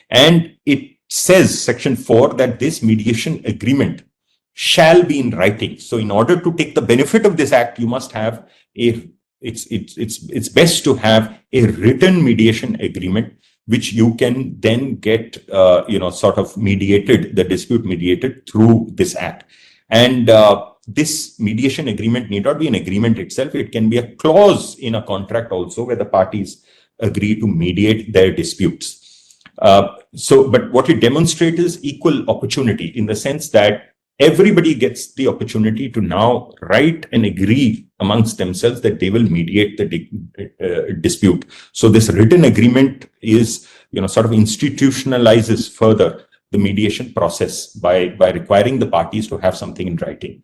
And it says, Section 4, that this mediation agreement shall be in writing. So in order to take the benefit of this Act, you must have it's best to have a written mediation agreement, which you can then get, sort of mediated, the dispute mediated through this Act. And this mediation agreement need not be an agreement itself. It can be a clause in a contract also where the parties agree to mediate their disputes. But what it demonstrates is equal opportunity in the sense that everybody gets the opportunity to now write and agree amongst themselves that they will mediate the dispute. So this written agreement is, sort of institutionalizes further the mediation process by requiring the parties to have something in writing.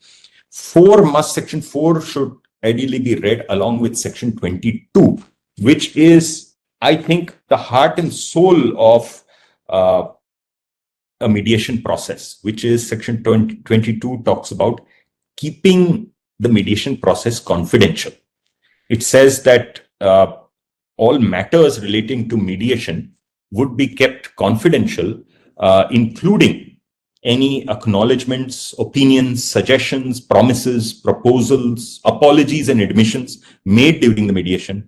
Section 4 should ideally be read along with Section 22, which is, I think, the heart and soul of a mediation process, which is Section 22 talks about keeping the mediation process confidential. It says that all matters relating to mediation would be kept confidential, including any acknowledgements, opinions, suggestions, promises, proposals, apologies, and admissions made during the mediation,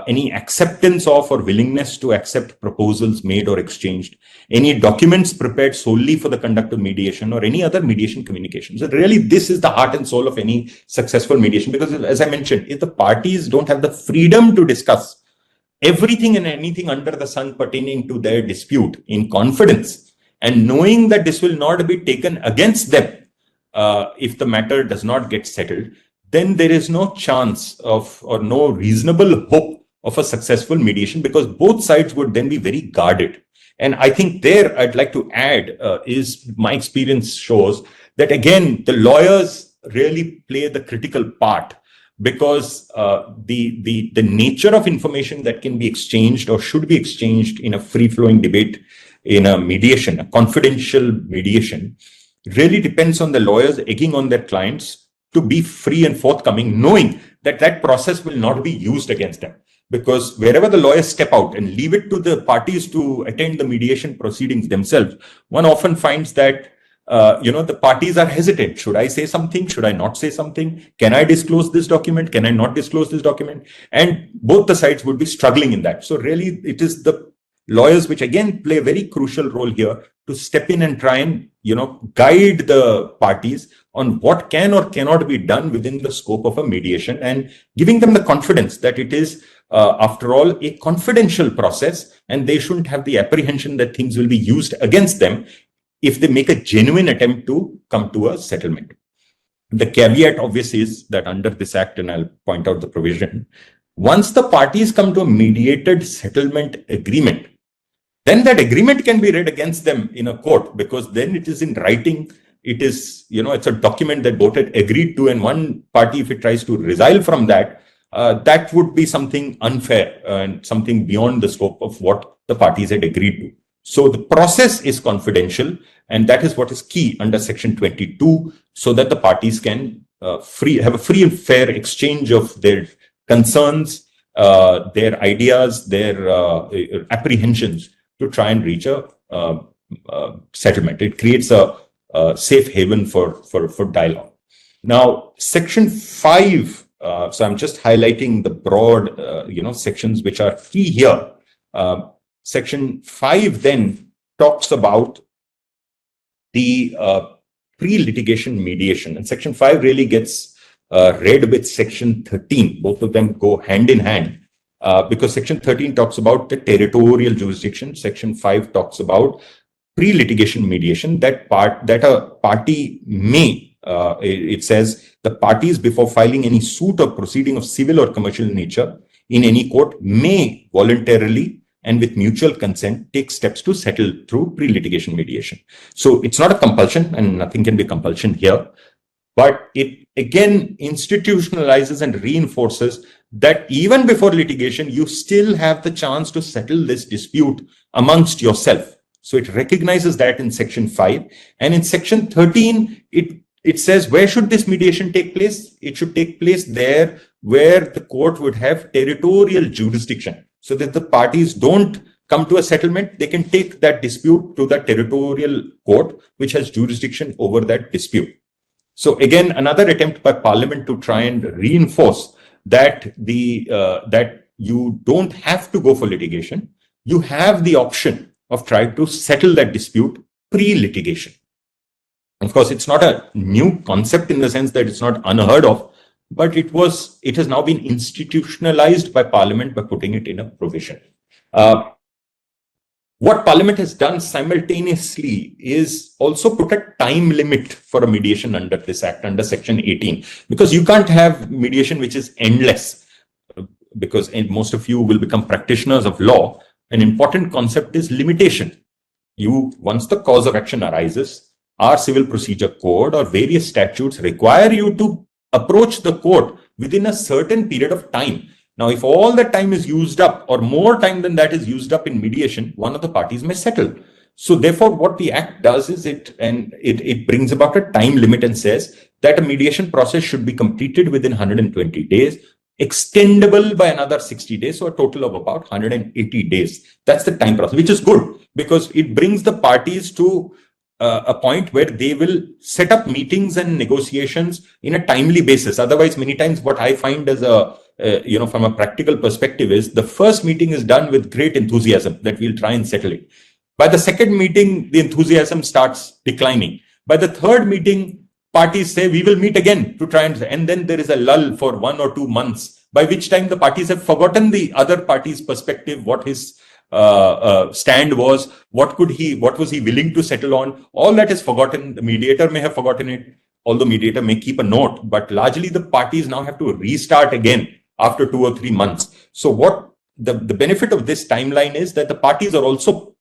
any acceptance of or willingness to accept proposals made or exchanged, any documents prepared solely for the conduct of mediation, or any other mediation communication. So really, this is the heart and soul of any successful mediation, because as I mentioned, if the parties don't have the freedom to discuss everything and anything under the sun pertaining to their dispute in confidence, and knowing that this will not be taken against them if the matter does not get settled, then there is no chance of, or no reasonable hope of a successful mediation, because both sides would then be very guarded. And I think there I'd like to add is my experience shows that, again, the lawyers really play the critical part, because the nature of information that can be exchanged or should be exchanged in a free-flowing debate in a mediation, a confidential mediation, really depends on the lawyers egging on their clients to be free and forthcoming, knowing that that process will not be used against them. Because wherever the lawyers step out and leave it to the parties to attend the mediation proceedings themselves, one often finds that the parties are hesitant. Should I say something? Should I not say something? Can I disclose this document? Can I not disclose this document? And both the sides would be struggling in that. So really, it is the lawyers which again play a very crucial role here to step in and try and guide the parties on what can or cannot be done within the scope of a mediation, and giving them the confidence that it is after all a confidential process, and they shouldn't have the apprehension that things will be used against them if they make a genuine attempt to come to a settlement. The caveat obviously is that under this act, and I'll point out the provision, once the parties come to a mediated settlement agreement, then that agreement can be read against them in a court, because then it is in writing. It is, it's a document that both had agreed to, and one party, if it tries to resile from that, that would be something unfair and something beyond the scope of what the parties had agreed to. So the process is confidential, and that is what is key under Section 22, so that the parties can have a free and fair exchange of their concerns, their ideas, their apprehensions to try and reach a settlement. It creates a safe haven for dialogue. Now, Section 5. So I'm just highlighting the broad, sections which are key here. Section 5 then talks about the pre-litigation mediation, and Section 5 really gets read with Section 13. Both of them go hand in hand, because Section 13 talks about the territorial jurisdiction. Section 5 talks about pre-litigation mediation, that a party may, it says, the parties before filing any suit or proceeding of civil or commercial nature in any court may voluntarily and with mutual consent take steps to settle through pre-litigation mediation. So it's not a compulsion, and nothing can be compulsion here, but it again institutionalizes and reinforces that even before litigation, you still have the chance to settle this dispute amongst yourself. So it recognizes that in Section 5. And in Section 13, it says, where should this mediation take place? It should take place there where the court would have territorial jurisdiction, so that the parties don't come to a settlement. They can take that dispute to the territorial court, which has jurisdiction over that dispute. So again, another attempt by Parliament to try and reinforce that that you don't have to go for litigation. You have the option of trying to settle that dispute pre-litigation. Of course, it's not a new concept in the sense that it's not unheard of, but it has now been institutionalized by Parliament by putting it in a provision. What Parliament has done simultaneously is also put a time limit for a mediation under this Act, under Section 18, because you can't have mediation which is endless, because most of you will become practitioners of law. An important concept is limitation. Once the cause of action arises, our Civil Procedure Code or various statutes require you to approach the court within a certain period of time. Now, if all the time is used up or more time than that is used up in mediation, one of the parties may settle. So therefore, what the Act does is it brings about a time limit and says that a mediation process should be completed within 120 days, extendable by another 60 days, so a total of about 180 days. That's the time process, which is good because it brings the parties to a point where they will set up meetings and negotiations in a timely basis. Otherwise, many times what I find as from a practical perspective is the first meeting is done with great enthusiasm that we'll try and settle it. By the second meeting, the enthusiasm starts declining. By the third meeting, parties say we will meet again to try and then there is a lull for 1 or 2 months, by which time the parties have forgotten the other party's perspective, what his stand was, what was he willing to settle on. All that is forgotten. The mediator may have forgotten it, although mediator may keep a note, but largely the parties now have to restart again after 2 or 3 months. So what the benefit of this timeline is that the parties are also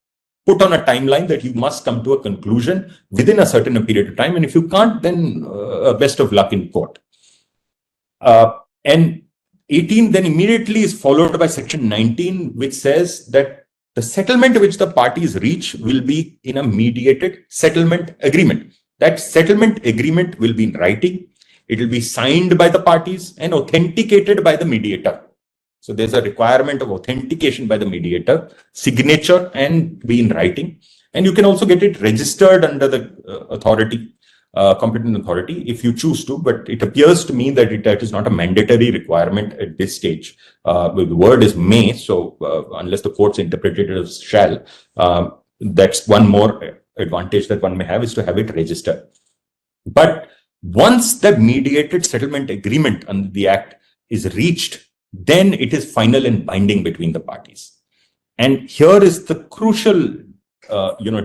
put on a timeline that you must come to a conclusion within a certain period of time. And if you can't, then best of luck in court. And 18 then immediately is followed by Section 19, which says that the settlement which the parties reach will be in a mediated settlement agreement. That settlement agreement will be in writing. It will be signed by the parties and authenticated by the mediator. So there's a requirement of authentication by the mediator, signature, and be in writing. And you can also get it registered under the competent authority if you choose to, but it appears to me that that is not a mandatory requirement at this stage. The word is may, so unless the courts interpret it as shall, that's one more advantage that one may have, is to have it registered. But once the mediated settlement agreement under the Act is reached, then it is final and binding between the parties. And here is the crucial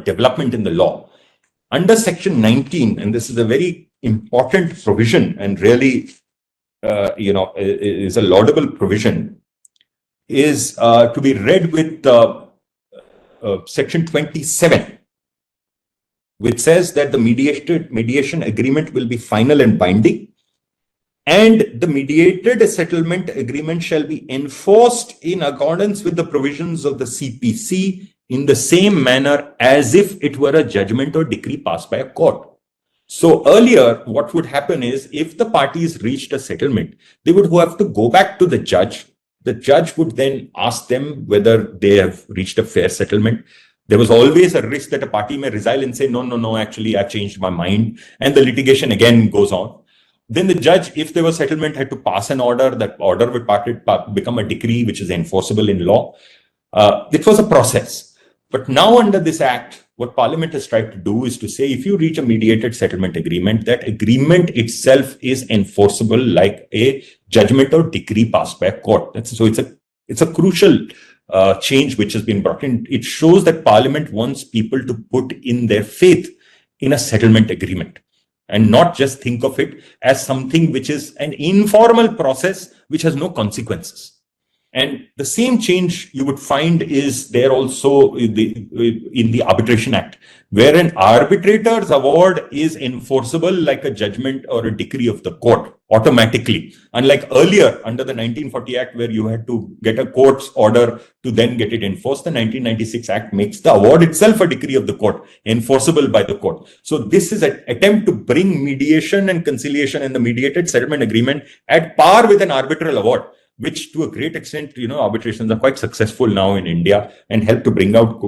development in the law. Under Section 19, and this is a very important provision and really, is a laudable provision, is to be read with Section 27, which says that the mediation agreement will be final and binding, and the mediated settlement agreement shall be enforced in accordance with the provisions of the CPC, in the same manner as if it were a judgment or decree passed by a court. So earlier, what would happen is if the parties reached a settlement, they would have to go back to the judge. The judge would then ask them whether they have reached a fair settlement. There was always a risk that a party may resile and say, no, actually, I've changed my mind. And the litigation again goes on. Then the judge, if there was settlement, had to pass an order. That order would become a decree, which is enforceable in law. It was a process. But now under this act, what Parliament has tried to do is to say, if you reach a mediated settlement agreement, that agreement itself is enforceable like a judgment or decree passed by a court. So it's a crucial change which has been brought in. It shows that Parliament wants people to put in their faith in a settlement agreement and not just think of it as something which is an informal process which has no consequences. And the same change you would find is there also in the Arbitration Act, where an arbitrator's award is enforceable like a judgment or a decree of the court automatically. Unlike earlier under the 1940 Act, where you had to get a court's order to then get it enforced, the 1996 Act makes the award itself a decree of the court, enforceable by the court. So this is an attempt to bring mediation and conciliation in the mediated settlement agreement at par with an arbitral award, which to a great extent, arbitrations are quite successful now in India and help to bring down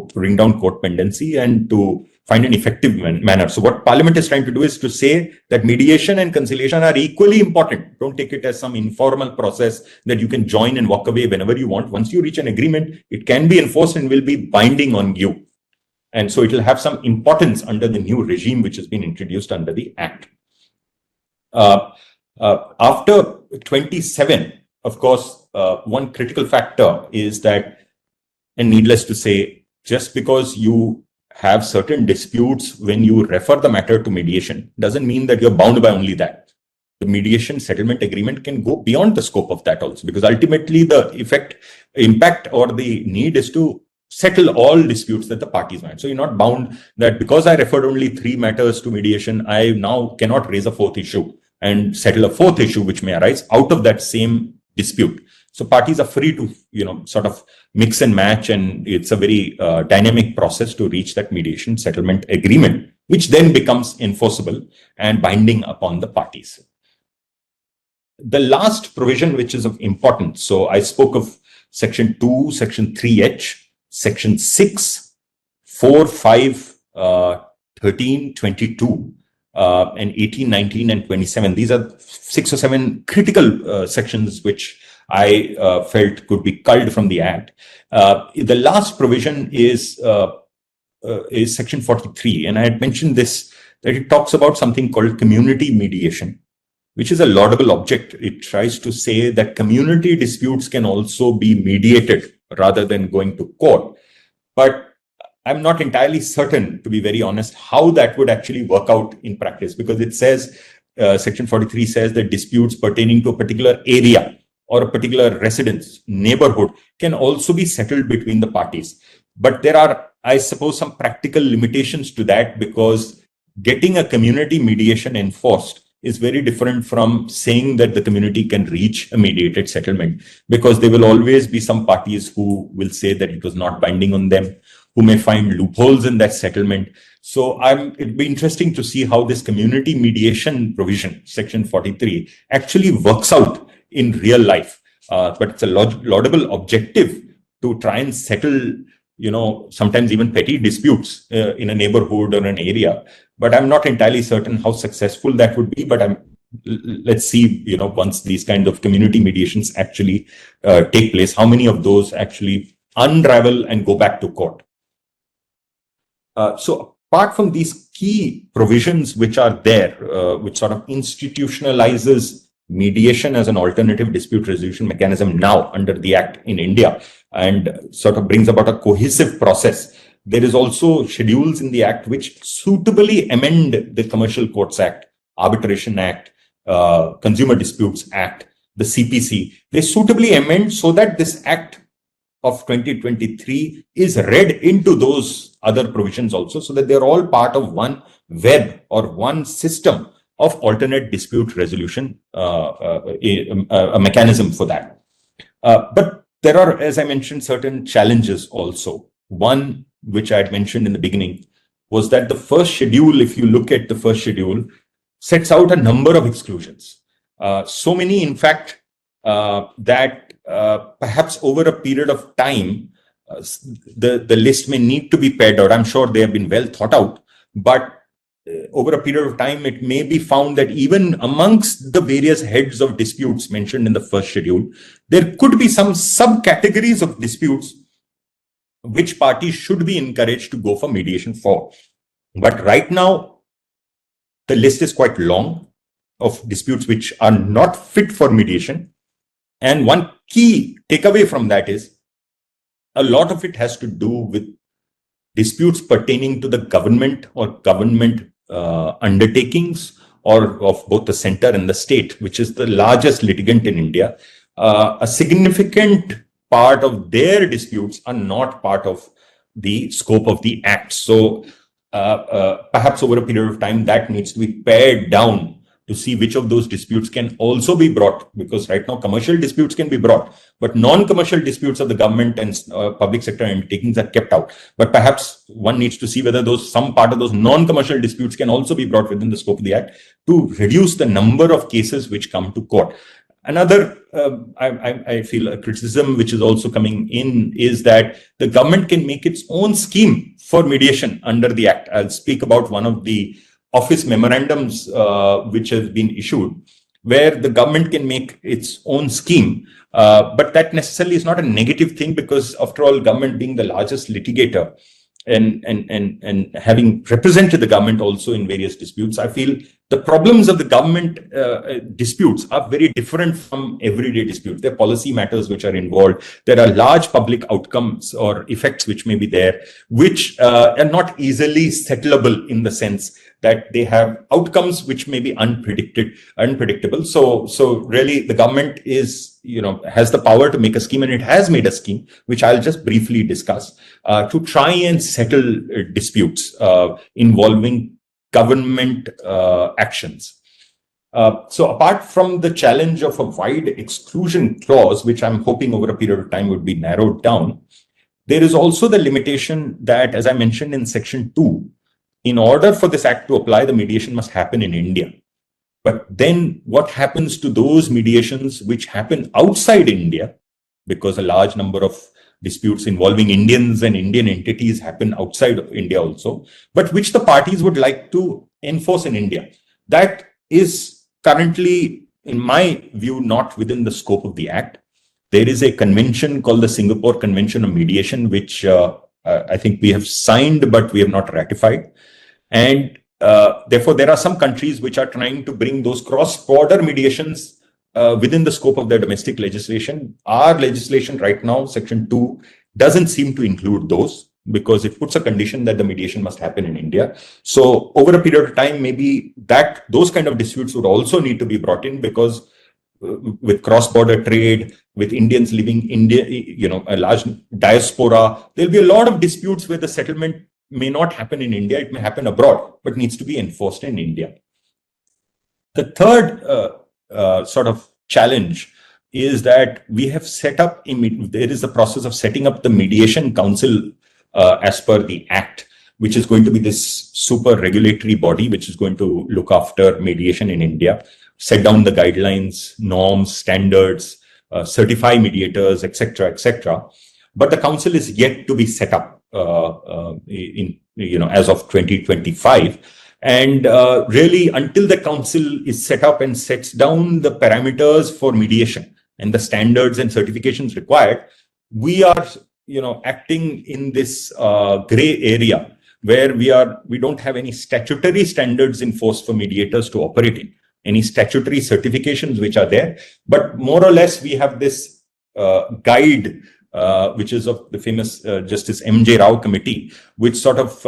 court pendency and to find an effective manner. So what Parliament is trying to do is to say that mediation and conciliation are equally important. Don't take it as some informal process that you can join and walk away whenever you want. Once you reach an agreement, it can be enforced and will be binding on you. And so it will have some importance under the new regime which has been introduced under the Act. After 27, of course, one critical factor is that, and needless to say, just because you have certain disputes when you refer the matter to mediation doesn't mean that you're bound by only that. The mediation settlement agreement can go beyond the scope of that also, because ultimately the impact or the need is to settle all disputes that the parties want. So you're not bound that because I referred only 3 matters to mediation, I now cannot raise a 4th issue and settle a 4th issue which may arise out of that same dispute. So parties are free to, sort of mix and match, and it's a very dynamic process to reach that mediation settlement agreement, which then becomes enforceable and binding upon the parties. The last provision, which is of importance. So I spoke of Section 2, Section 3H, Section 6, 4, 5, 13, 22, and 18, 19, and 27. These are 6 or 7 critical sections which I felt could be culled from the Act. The last provision is Section 43, and I had mentioned this, that it talks about something called community mediation, which is a laudable object. It tries to say that community disputes can also be mediated rather than going to court. But I'm not entirely certain, to be very honest, how that would actually work out in practice, because it says, Section 43 says that disputes pertaining to a particular area or a particular residence, neighborhood, can also be settled between the parties. But there are, I suppose, some practical limitations to that, because getting a community mediation enforced is very different from saying that the community can reach a mediated settlement, because there will always be some parties who will say that it was not binding on them, who may find loopholes in that settlement. So it'd be interesting to see how this community mediation provision, Section 43, actually works out in real life. But it's a laudable objective to try and settle, sometimes even petty disputes in a neighborhood or an area. But I'm not entirely certain how successful that would be. But let's see, once these kind of community mediations actually take place, how many of those actually unravel and go back to court. So apart from these key provisions which are there, which sort of institutionalizes mediation as an alternative dispute resolution mechanism now under the Act in India, and sort of brings about a cohesive process, there is also schedules in the Act which suitably amend the Commercial Courts Act, Arbitration Act, Consumer Disputes Act, the CPC. They suitably amend so that this Act of 2023 is read into those other provisions also, so that they're all part of one web or one system of alternate dispute resolution, a mechanism for that. But there are, as I mentioned, certain challenges also. One which I had mentioned in the beginning, was that the first schedule, if you look at the first schedule, sets out a number of exclusions. So many, in fact, that perhaps over a period of time, the list may need to be pared out. I'm sure they have been well thought out, but over a period of time, it may be found that even amongst the various heads of disputes mentioned in the first schedule, there could be some subcategories of disputes which parties should be encouraged to go for mediation for. But right now, the list is quite long of disputes which are not fit for mediation. And one key takeaway from that is a lot of it has to do with disputes pertaining to the government or government undertakings, or of both the center and the state, which is the largest litigant in India. A significant part of their disputes are not part of the scope of the act. So perhaps over a period of time, that needs to be pared down to see which of those disputes can also be brought, because right now commercial disputes can be brought, but non-commercial disputes of the government and public sector undertakings are kept out. But perhaps one needs to see whether some part of those non-commercial disputes can also be brought within the scope of the act to reduce the number of cases which come to court. Another, I feel, a criticism which is also coming in is that the government can make its own scheme for mediation under the act. I'll speak about one of the office memorandums which has been issued, where the government can make its own scheme. But that necessarily is not a negative thing, because after all, government being the largest litigator and having represented the government also in various disputes, I feel the problems of the government disputes are very different from everyday disputes. There are policy matters which are involved. There are large public outcomes or effects which may be there, which are not easily settleable, in the sense that they have outcomes which may be unpredictable. So really the government is, has the power to make a scheme, and it has made a scheme, which I'll just briefly discuss, to try and settle disputes involving government actions. So apart from the challenge of a wide exclusion clause, which I'm hoping over a period of time would be narrowed down, there is also the limitation that, as I mentioned in section 2, in order for this act to apply, the mediation must happen in India. But then what happens to those mediations which happen outside India? Because a large number of disputes involving Indians and Indian entities happen outside of India also, but which the parties would like to enforce in India. That is currently, in my view, not within the scope of the act. There is a convention called the Singapore Convention on Mediation, which I think we have signed, but we have not ratified. And therefore, there are some countries which are trying to bring those cross-border mediations within the scope of their domestic legislation. Our legislation right now, section 2, doesn't seem to include those, because it puts a condition that the mediation must happen in India. So over a period of time, maybe those kind of disputes would also need to be brought in, because with cross-border trade, with Indians living in India, a large diaspora, there'll be a lot of disputes where the settlement may not happen in India. It may happen abroad, but needs to be enforced in India. The third sort of challenge is that we have set up, there is the process of setting up the mediation council as per the act, which is going to be this super regulatory body, which is going to look after mediation in India, set down the guidelines, norms, standards, certify mediators, etc., etc. But the council is yet to be set up as of 2025. And really, until the council is set up and sets down the parameters for mediation and the standards and certifications required, we are, acting in this gray area where we don't have any statutory standards in force for mediators to operate in, any statutory certifications which are there. But more or less, we have this guide, which is of the famous Justice M.J. Rao committee, which sort of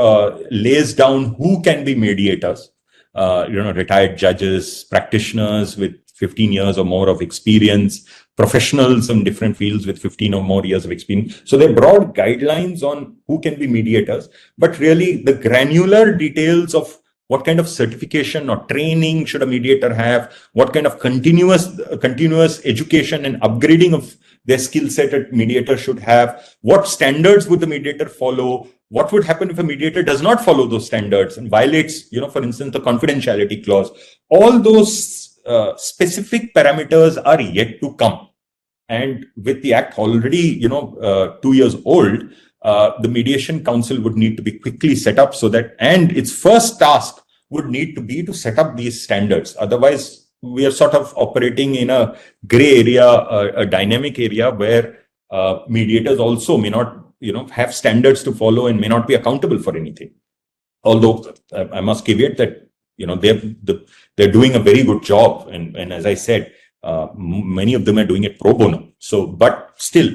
lays down who can be mediators, retired judges, practitioners with 15 years or more of experience, professionals in different fields with 15 or more years of experience. So there are broad guidelines on who can be mediators, but really the granular details of what kind of certification or training should a mediator have, what kind of continuous education and upgrading of their skill set a mediator should have, what standards would the mediator follow, what would happen if a mediator does not follow those standards and violates, for instance, the confidentiality clause. All those specific parameters are yet to come. And with the act already, 2 years old, the mediation council would need to be quickly set up so that, and its first task would need to be to set up these standards. Otherwise, we are sort of operating in a gray area, a dynamic area where mediators also may not, have standards to follow and may not be accountable for anything. Although I must caveat that, they're doing a very good job. And as I said, many of them are doing it pro bono. So, but still,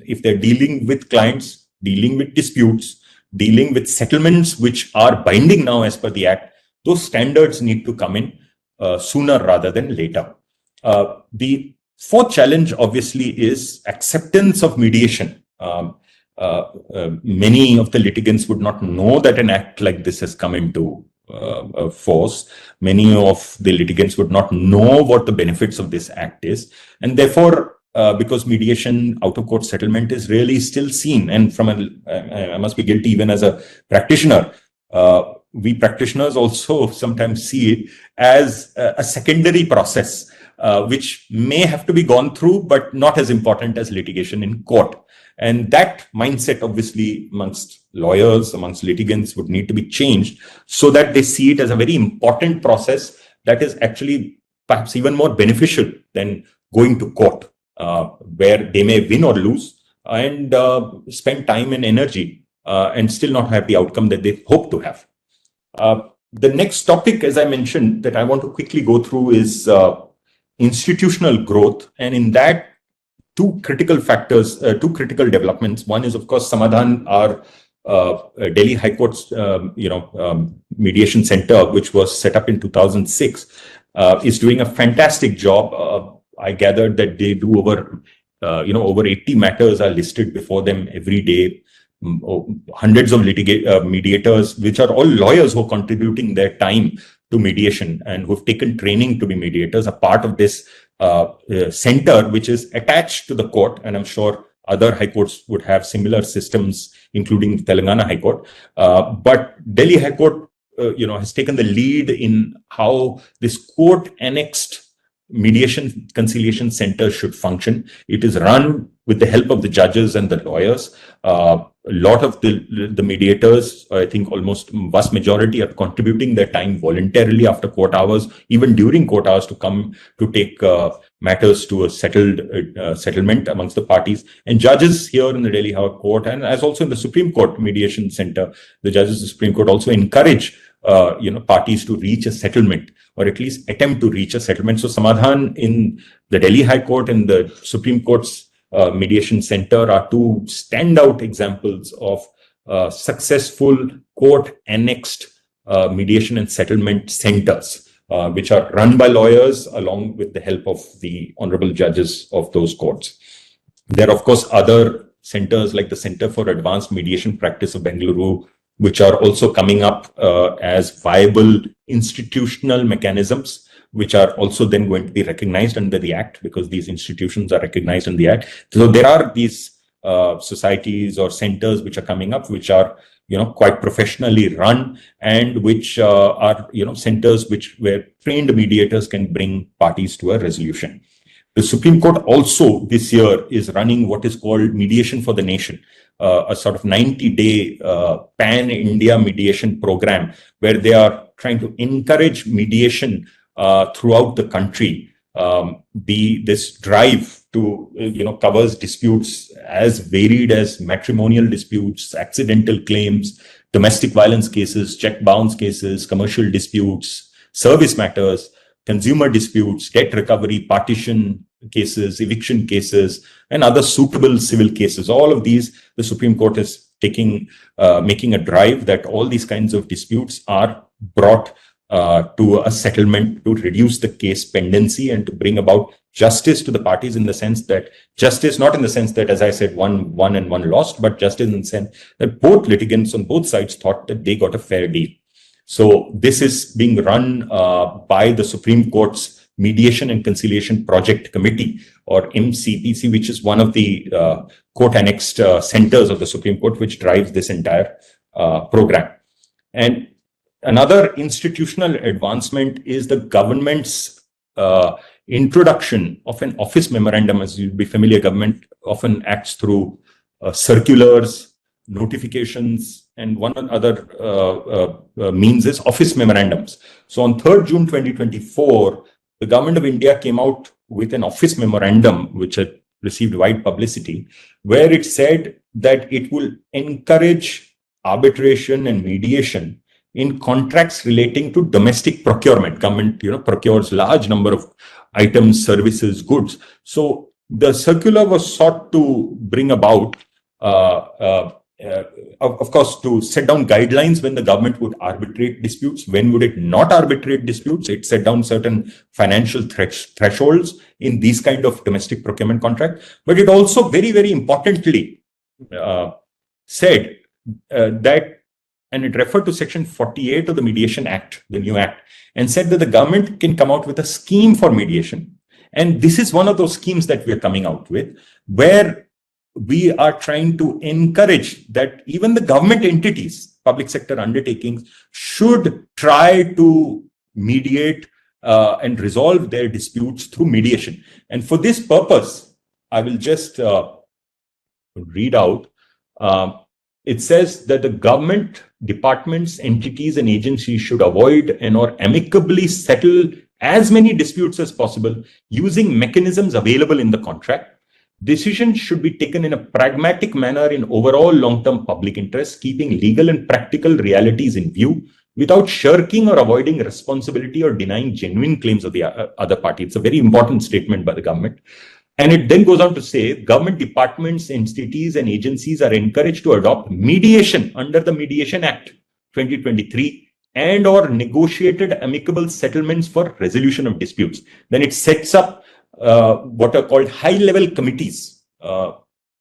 if they're dealing with clients, dealing with disputes, dealing with settlements which are binding now as per the act, those standards need to come in sooner rather than later. The fourth challenge, obviously, is acceptance of mediation. Many of the litigants would not know that an act like this has come into force. Many of the litigants would not know what the benefits of this act is. And therefore, because mediation, out-of-court settlement is really still seen. And I must be guilty even as a practitioner, we practitioners also sometimes see it as a secondary process, which may have to be gone through, but not as important as litigation in court. And that mindset, obviously, amongst lawyers, amongst litigants would need to be changed so that they see it as a very important process that is actually perhaps even more beneficial than going to court, where they may win or lose and spend time and energy and still not have the outcome that they hope to have. The next topic, as I mentioned, that I want to quickly go through is institutional growth. And in that, two critical factors, two critical developments. One is, of course, Samadhan, our Delhi High Court's, mediation center, which was set up in 2006, is doing a fantastic job. I gathered that they do over 80 matters are listed before them every day. Hundreds of mediators, which are all lawyers who are contributing their time to mediation and who've taken training to be mediators, are part of this center, which is attached to the court. And I'm sure other high courts would have similar systems, including Telangana High Court. But Delhi High Court, has taken the lead in how this court-annexed mediation conciliation center should function. It is run with the help of the judges and the lawyers. A lot of the mediators, I think almost vast majority, are contributing their time voluntarily after court hours, even during court hours, to come to take matters to a settlement amongst the parties. And judges here in the Delhi High Court, and as also in the Supreme Court Mediation Center, the judges of the Supreme Court also encourage parties to reach a settlement, or at least attempt to reach a settlement. So Samadhan in the Delhi High Court and the Supreme Court's Mediation Center are two standout examples of successful court-annexed mediation and settlement centers, which are run by lawyers along with the help of the honorable judges of those courts. There are, of course, other centers like the Center for Advanced Mediation Practice of Bengaluru, which are also coming up as viable institutional mechanisms, which are also then going to be recognized under the Act, because these institutions are recognized in the Act. So there are these societies or centers which are coming up, which are quite professionally run, and which are centers where trained mediators can bring parties to a resolution. The Supreme Court also this year is running what is called Mediation for the Nation, a sort of 90-day pan-India mediation program, where they are trying to encourage mediation throughout the country. This drive to covers disputes as varied as matrimonial disputes, accidental claims, domestic violence cases, check bounce cases, commercial disputes, service matters, consumer disputes, debt recovery, partition cases, eviction cases, and other suitable civil cases. All of these, the Supreme Court is making a drive that all these kinds of disputes are brought to a settlement, to reduce the case pendency and to bring about justice to the parties, in the sense that justice, not in the sense that, as I said, one won and one lost, but justice in the sense that both litigants on both sides thought that they got a fair deal. So this is being run by the Supreme Court's Mediation and Conciliation Project Committee, or MCPC, which is one of the court-annexed centers of the Supreme Court, which drives this entire program. And another institutional advancement is the government's introduction of an office memorandum. As you'll be familiar, government often acts through circulars, notifications, and one other means is office memorandums. So on 3rd June 2024, the Government of India came out with an office memorandum, which had received wide publicity, where it said that it will encourage arbitration and mediation in contracts relating to domestic procurement. Government, procures large number of items, services, goods. So the circular was sought to bring about, of course, to set down guidelines when the government would arbitrate disputes, when would it not arbitrate disputes. It set down certain financial thresholds in these kind of domestic procurement contracts. But it also very, very importantly said that, and it referred to Section 48 of the Mediation Act, the new act, and said that the government can come out with a scheme for mediation. And this is one of those schemes that we are coming out with, where we are trying to encourage that even the government entities, public sector undertakings, should try to mediate and resolve their disputes through mediation. And for this purpose, I will just read out. It says that the government departments, entities, and agencies should avoid and or amicably settle as many disputes as possible using mechanisms available in the contract. Decisions should be taken in a pragmatic manner in overall long-term public interest, keeping legal and practical realities in view without shirking or avoiding responsibility or denying genuine claims of the other party. It's a very important statement by the government. And it then goes on to say, government departments, entities, and agencies are encouraged to adopt mediation under the Mediation Act 2023 and or negotiated amicable settlements for resolution of disputes. Then it sets up what are called high-level committees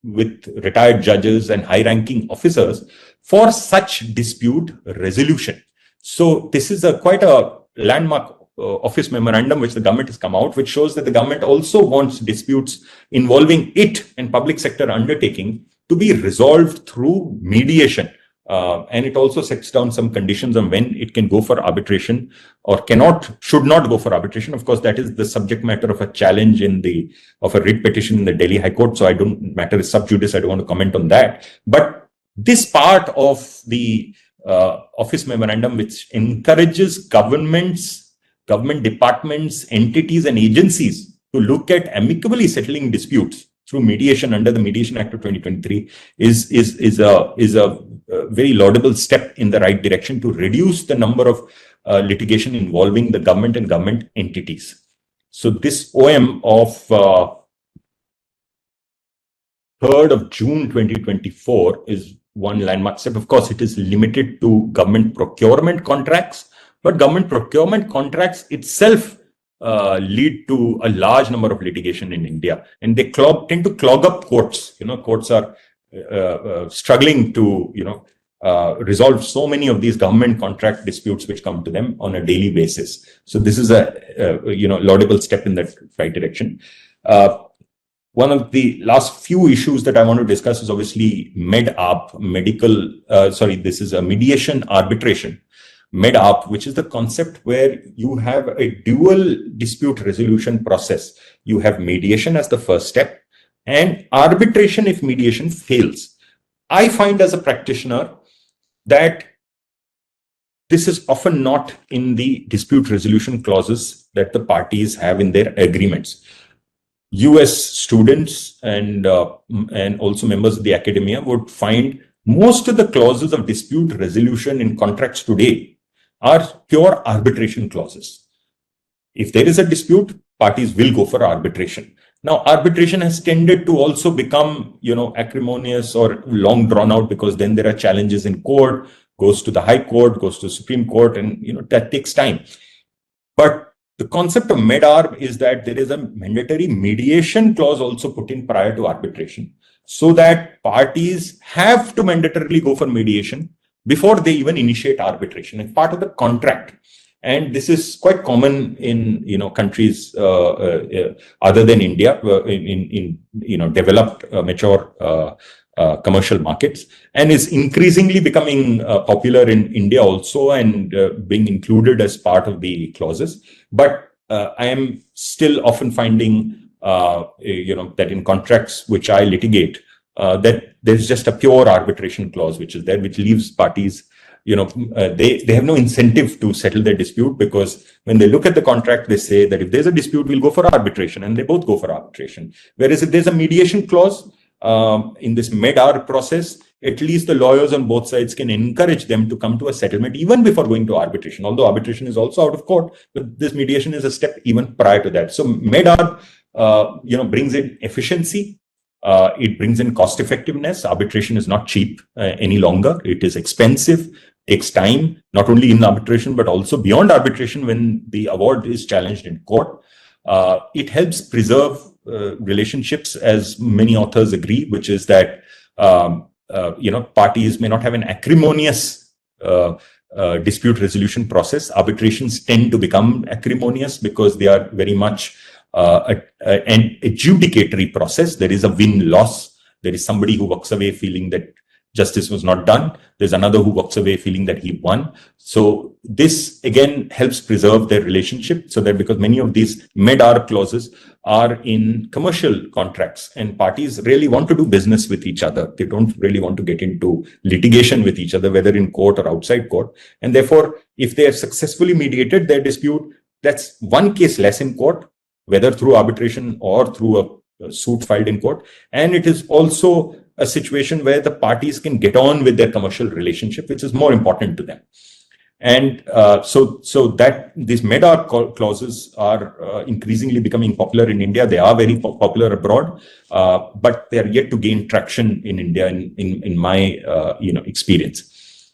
with retired judges and high-ranking officers for such dispute resolution. So this is quite a landmark office memorandum which the government has come out, which shows that the government also wants disputes involving it and public sector undertaking to be resolved through mediation. And it also sets down some conditions on when it can go for arbitration or should not go for arbitration. Of course, that is the subject matter of a challenge of a writ petition in the Delhi High Court. So matter is sub judice. I don't want to comment on that. But this part of the office memorandum, which encourages government departments, entities, and agencies to look at amicably settling disputes through mediation under the Mediation Act of 2023 is a very laudable step in the right direction to reduce the number of litigation involving the government and government entities. So this OM of 3rd of June 2024 is one landmark step. Of course, it is limited to government procurement contracts, but government procurement contracts itself lead to a large number of litigation in India, and they tend to clog up courts. Courts are struggling to resolve so many of these government contract disputes which come to them on a daily basis. So this is a laudable step in that right direction. One of the last few issues that I want to discuss is obviously this is a mediation arbitration. MEDARP, which is the concept where you have a dual dispute resolution process. You have mediation as the first step and arbitration if mediation fails. I find as a practitioner that this is often not in the dispute resolution clauses that the parties have in their agreements. US students and also members of the academia would find most of the clauses of dispute resolution in contracts today are pure arbitration clauses. If there is a dispute, parties will go for arbitration. Now, arbitration has tended to also become, acrimonious or long drawn out, because then there are challenges in court, goes to the High Court, goes to Supreme Court, and that takes time. But the concept of MEDARB is that there is a mandatory mediation clause also put in prior to arbitration, so that parties have to mandatorily go for mediation before they even initiate arbitration. It's part of the contract. And this is quite common in countries other than India, in developed, mature commercial markets, and is increasingly becoming popular in India also, and being included as part of the clauses. But I am still often finding that in contracts which I litigate, that there's just a pure arbitration clause which is there, which leaves parties, they have no incentive to settle their dispute, because when they look at the contract, they say that if there's a dispute, we'll go for arbitration, and they both go for arbitration. Whereas if there's a mediation clause in this med-ar process, at least the lawyers on both sides can encourage them to come to a settlement even before going to arbitration. Although arbitration is also out of court, but this mediation is a step even prior to that. So med-ar, brings in efficiency. It brings in cost effectiveness. Arbitration is not cheap any longer. It is expensive, takes time, not only in arbitration, but also beyond arbitration when the award is challenged in court. It helps preserve relationships, as many authors agree, which is that, parties may not have an acrimonious dispute resolution process. Arbitrations tend to become acrimonious because they are very much an adjudicatory process. There is a win-loss. There is somebody who walks away feeling that justice was not done. There's another who walks away feeling that he won. So this again helps preserve their relationship, so that, because many of these med-ar clauses are in commercial contracts, and parties really want to do business with each other. They don't really want to get into litigation with each other, whether in court or outside court. And therefore, if they have successfully mediated their dispute, that's one case less in court, whether through arbitration or through a suit filed in court. And it is also a situation where the parties can get on with their commercial relationship, which is more important to them. And so that these med-ar clauses are increasingly becoming popular in India. They are very popular abroad, but they are yet to gain traction in India, in my experience.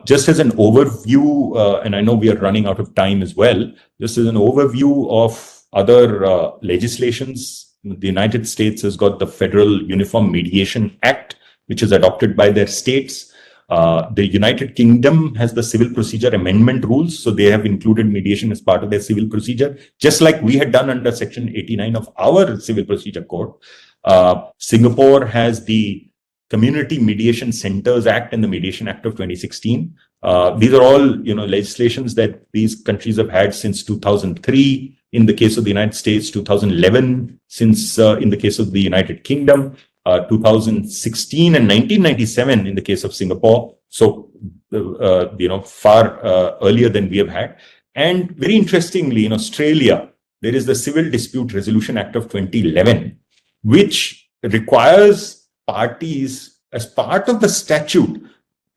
Just as an overview, and I know we are running out of time as well, just as an overview of other legislations, the United States has got the Federal Uniform Mediation Act, which is adopted by their states. The United Kingdom has the Civil Procedure Amendment Rules, so they have included mediation as part of their civil procedure, just like we had done under Section 89 of our Civil Procedure Code. Singapore has the Community Mediation Centers Act and the Mediation Act of 2016. These are all, legislations that these countries have had since 2003. In the case of the United States, 2011, since in the case of the United Kingdom, 2016 and 1997 in the case of Singapore. So, far earlier than we have had. And very interestingly, in Australia, there is the Civil Dispute Resolution Act of 2011, which requires parties, as part of the statute,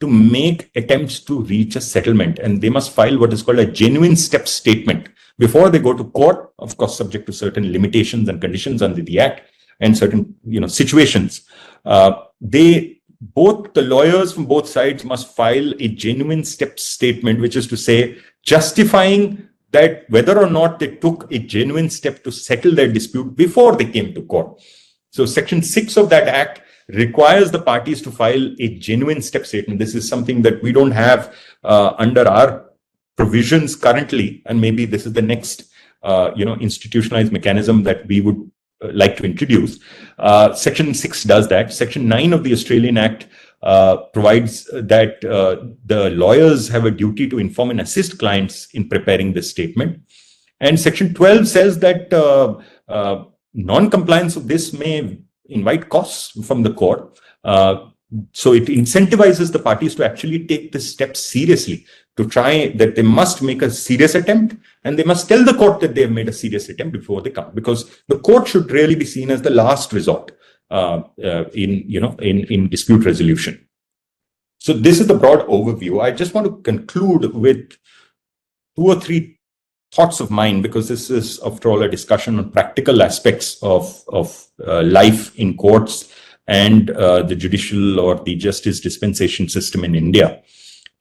to make attempts to reach a settlement, and they must file what is called a genuine step statement before they go to court, of course, subject to certain limitations and conditions under the Act and certain, situations. Both the lawyers from both sides must file a genuine step statement, which is to say, justifying that whether or not they took a genuine step to settle their dispute before they came to court. So Section 6 of that Act requires the parties to file a genuine step statement. This is something that we don't have under our provisions currently, and maybe this is the next, institutionalized mechanism that we would like to introduce. Section 6 does that. Section 9 of the Australian Act provides that the lawyers have a duty to inform and assist clients in preparing this statement. And Section 12 says that non-compliance of this may invite costs from the court. So it incentivizes the parties to actually take this step seriously, to try that they must make a serious attempt, and they must tell the court that they have made a serious attempt before they come, because the court should really be seen as the last resort in dispute resolution. So this is the broad overview. I just want to conclude with 2 or 3 thoughts of mine, because this is, after all, a discussion on practical aspects of life in courts and the judicial or the justice dispensation system in India.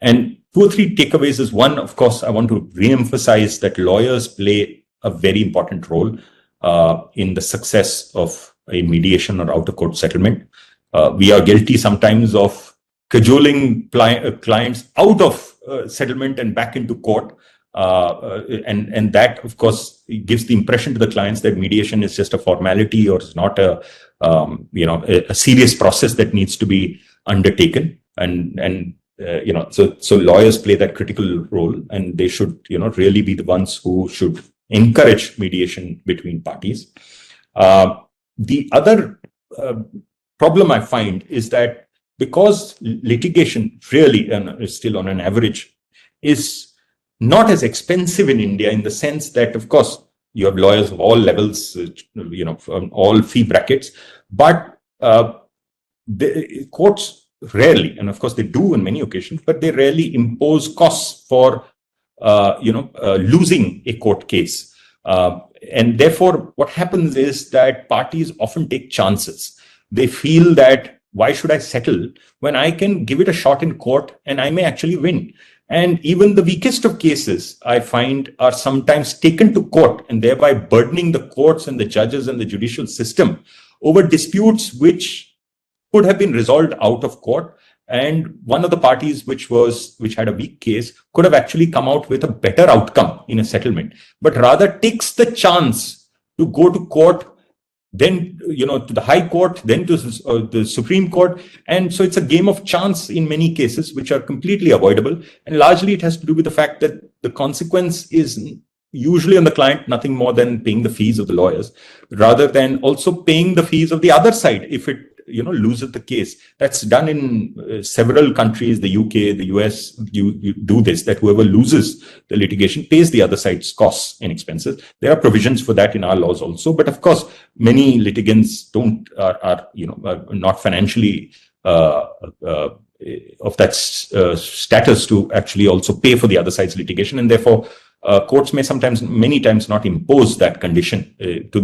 And 2 or 3 takeaways is, one, of course, I want to re-emphasize that lawyers play a very important role in the success of a mediation or out-of-court settlement. We are guilty sometimes of cajoling clients out of settlement and back into court. And that, of course, gives the impression to the clients that mediation is just a formality or is not a serious process that needs to be undertaken. So lawyers play that critical role, and they should really be the ones who should encourage mediation between parties. The other problem I find is that because litigation really, and still on an average, is not as expensive in India, in the sense that, of course, you have lawyers of all levels, from all fee brackets, but the courts rarely, and of course they do on many occasions, but they rarely impose costs for losing a court case. And therefore, what happens is that parties often take chances. They feel that, why should I settle when I can give it a shot in court and I may actually win? And even the weakest of cases, I find, are sometimes taken to court, and thereby burdening the courts and the judges and the judicial system over disputes which could have been resolved out of court. And one of the parties which had a weak case could have actually come out with a better outcome in a settlement, but rather takes the chance to go to court, then to the High Court, then to the Supreme Court. And so it's a game of chance in many cases, which are completely avoidable. And largely it has to do with the fact that the consequence is usually on the client nothing more than paying the fees of the lawyers, rather than also paying the fees of the other side if it loses the case. That's done in several countries, the UK, the US. You do this, that whoever loses the litigation pays the other side's costs and expenses. There are provisions for that in our laws also, but of course many litigants are not financially of that status to actually also pay for the other side's litigation, and therefore courts may many times not impose that condition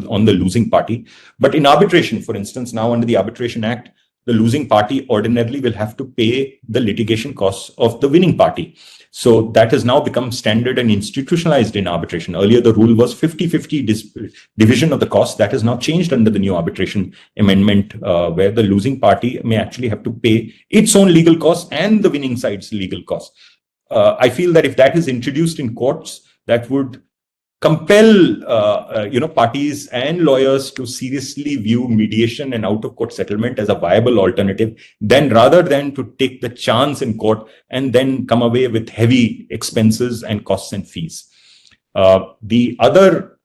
on the losing party. But in arbitration, for instance, now under the Arbitration Act, the losing party ordinarily will have to pay the litigation costs of the winning party. So that has now become standard and institutionalized in arbitration. Earlier, the rule was 50-50 division of the cost. That has now changed under the new arbitration amendment, where the losing party may actually have to pay its own legal costs and the winning side's legal costs. I feel that if that is introduced in courts, that would compel parties and lawyers to seriously view mediation and out-of-court settlement as a viable alternative, rather than to take the chance in court and then come away with heavy expenses and costs and fees. The other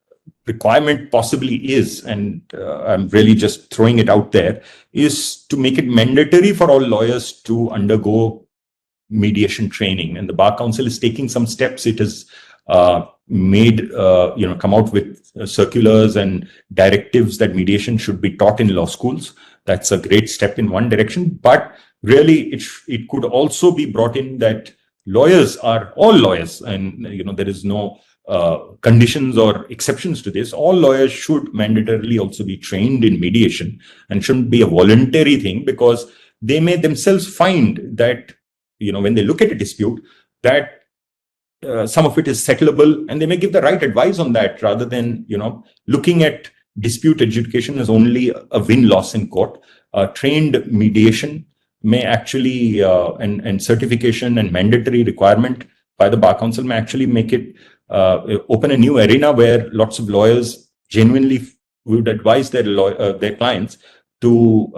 requirement possibly is, and I'm really just throwing it out there, is to make it mandatory for all lawyers to undergo mediation training. And the Bar Council is taking some steps. It has come out with circulars and directives that mediation should be taught in law schools. That's a great step in one direction, but really it could also be brought in that lawyers are all lawyers, and there is no conditions or exceptions to this. All lawyers should mandatorily also be trained in mediation, and shouldn't be a voluntary thing, because they may themselves find that when they look at a dispute, that some of it is settlable, and they may give the right advice on that, rather than looking at dispute adjudication as only a win-loss in court. Trained mediation may actually and certification and mandatory requirement by the Bar Council may actually make it open a new arena where lots of lawyers genuinely would advise their clients to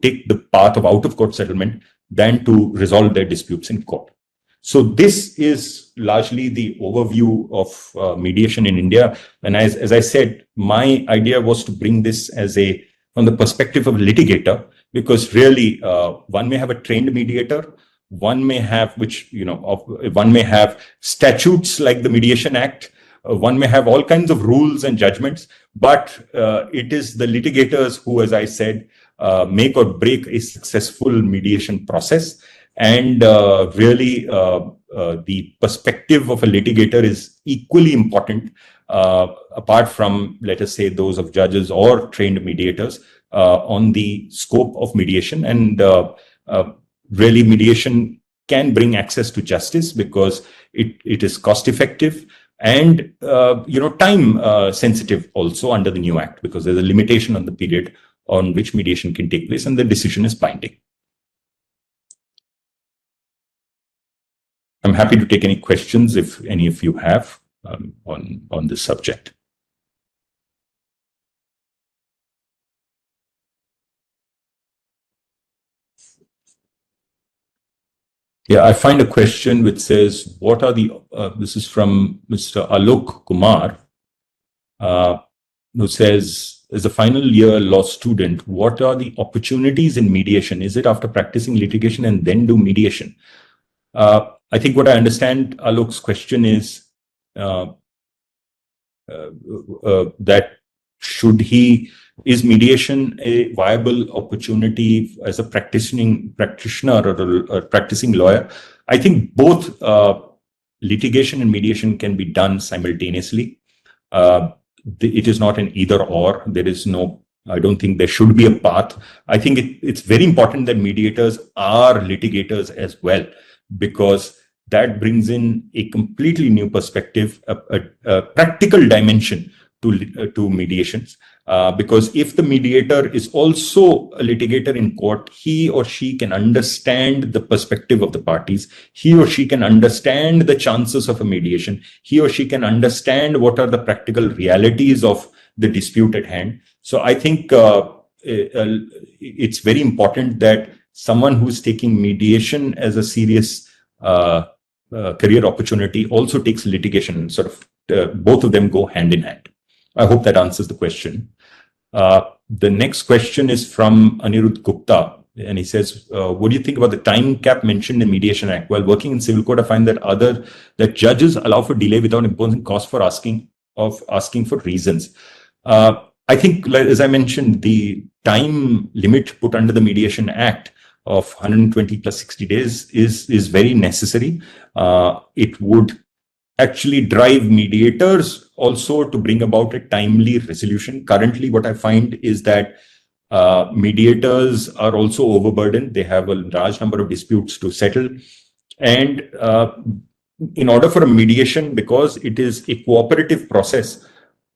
take the path of out-of-court settlement than to resolve their disputes in court. So this is largely the overview of mediation in India. And as I said, my idea was to bring this from the perspective of a litigator, because really one may have a trained mediator, one may have statutes like the Mediation Act, one may have all kinds of rules and judgments, but it is the litigators who, as I said, make or break a successful mediation process. And really, the perspective of a litigator is equally important, apart from, let us say, those of judges or trained mediators, on the scope of mediation. And really, mediation can bring access to justice because it is cost effective and time sensitive also under the new act, because there's a limitation on the period on which mediation can take place, and the decision is binding. I'm happy to take any questions if any of you have on this subject. Yeah, I find a question which says, what are the, this is from Mr. Alok Kumar, who says, as a final year law student, what are the opportunities in mediation? Is it after practicing litigation and then do mediation? I think what I understand Alok's question is that is mediation a viable opportunity as a practitioner or a practicing lawyer? I think both litigation and mediation can be done simultaneously. It is not an either or. There is no, I don't think there should be a path. I think it's very important that mediators are litigators as well, because that brings in a completely new perspective, a practical dimension to mediations. Because if the mediator is also a litigator in court, he or she can understand the perspective of the parties. He or she can understand the chances of a mediation. He or she can understand what are the practical realities of the dispute at hand. So I think it's very important that someone who's taking mediation as a serious career opportunity also takes litigation. Sort of both of them go hand in hand. I hope that answers the question. The next question is from Anirudh Gupta, and he says, what do you think about the time cap mentioned in Mediation Act? While working in civil court, I find that judges allow for delay without imposing cost for asking for reasons. I think, as I mentioned, the time limit put under the Mediation Act of 120 plus 60 days is very necessary. It would actually drive mediators also to bring about a timely resolution. Currently, what I find is that mediators are also overburdened. They have a large number of disputes to settle. And in order for a mediation, because it is a cooperative process,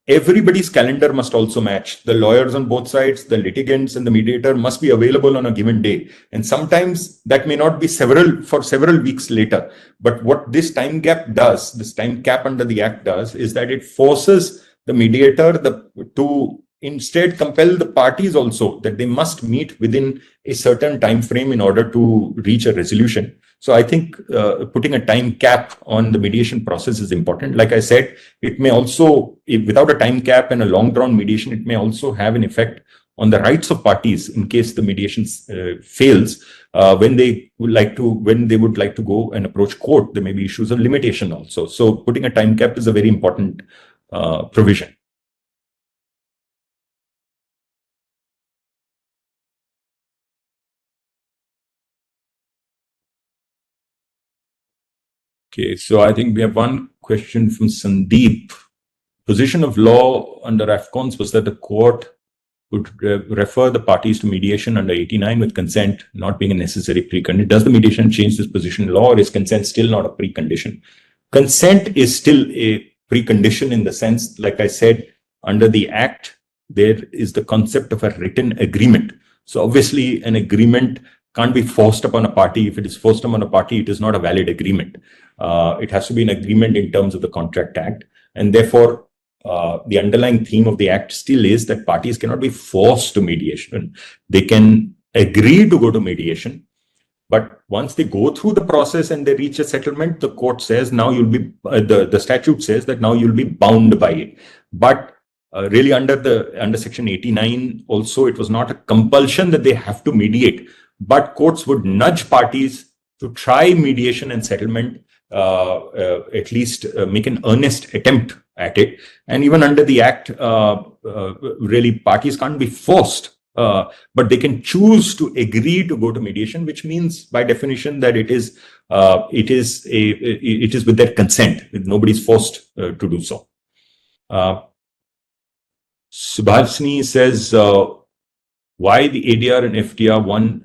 everybody's calendar must also match. The lawyers on both sides, the litigants and the mediator must be available on a given day. And sometimes that may not be for several weeks later. But what this time cap under the Act does, is that it forces the mediator to instead compel the parties also that they must meet within a certain time frame in order to reach a resolution. So I think putting a time cap on the mediation process is important. Like I said, it may also, without a time cap and a long drawn mediation, it may also have an effect on the rights of parties in case the mediation fails. When they would like to go and approach court, there may be issues of limitation also. So putting a time cap is a very important provision. Okay, so I think we have one question from Sandeep. Position of law under AFCONS was that the court would refer the parties to mediation under 89 with consent not being a necessary precondition. Does the mediation change this position in law, or is consent still not a precondition? Consent is still a precondition in the sense, like I said, under the Act, there is the concept of a written agreement. So obviously an agreement can't be forced upon a party. If it is forced upon a party, it is not a valid agreement. It has to be an agreement in terms of the Contract Act. And therefore, the underlying theme of the Act still is that parties cannot be forced to mediation. They can agree to go to mediation. But once they go through the process and they reach a settlement, the court says now you'll be, the statute says that now you'll be bound by it. But really under Section 89, also, it was not a compulsion that they have to mediate. But courts would nudge parties to try mediation and settlement, at least make an earnest attempt at it. And even under the Act, really parties can't be forced, but they can choose to agree to go to mediation, which means by definition that it is with their consent. Nobody's forced to do so. Subhasini says, why the ADR and FDR one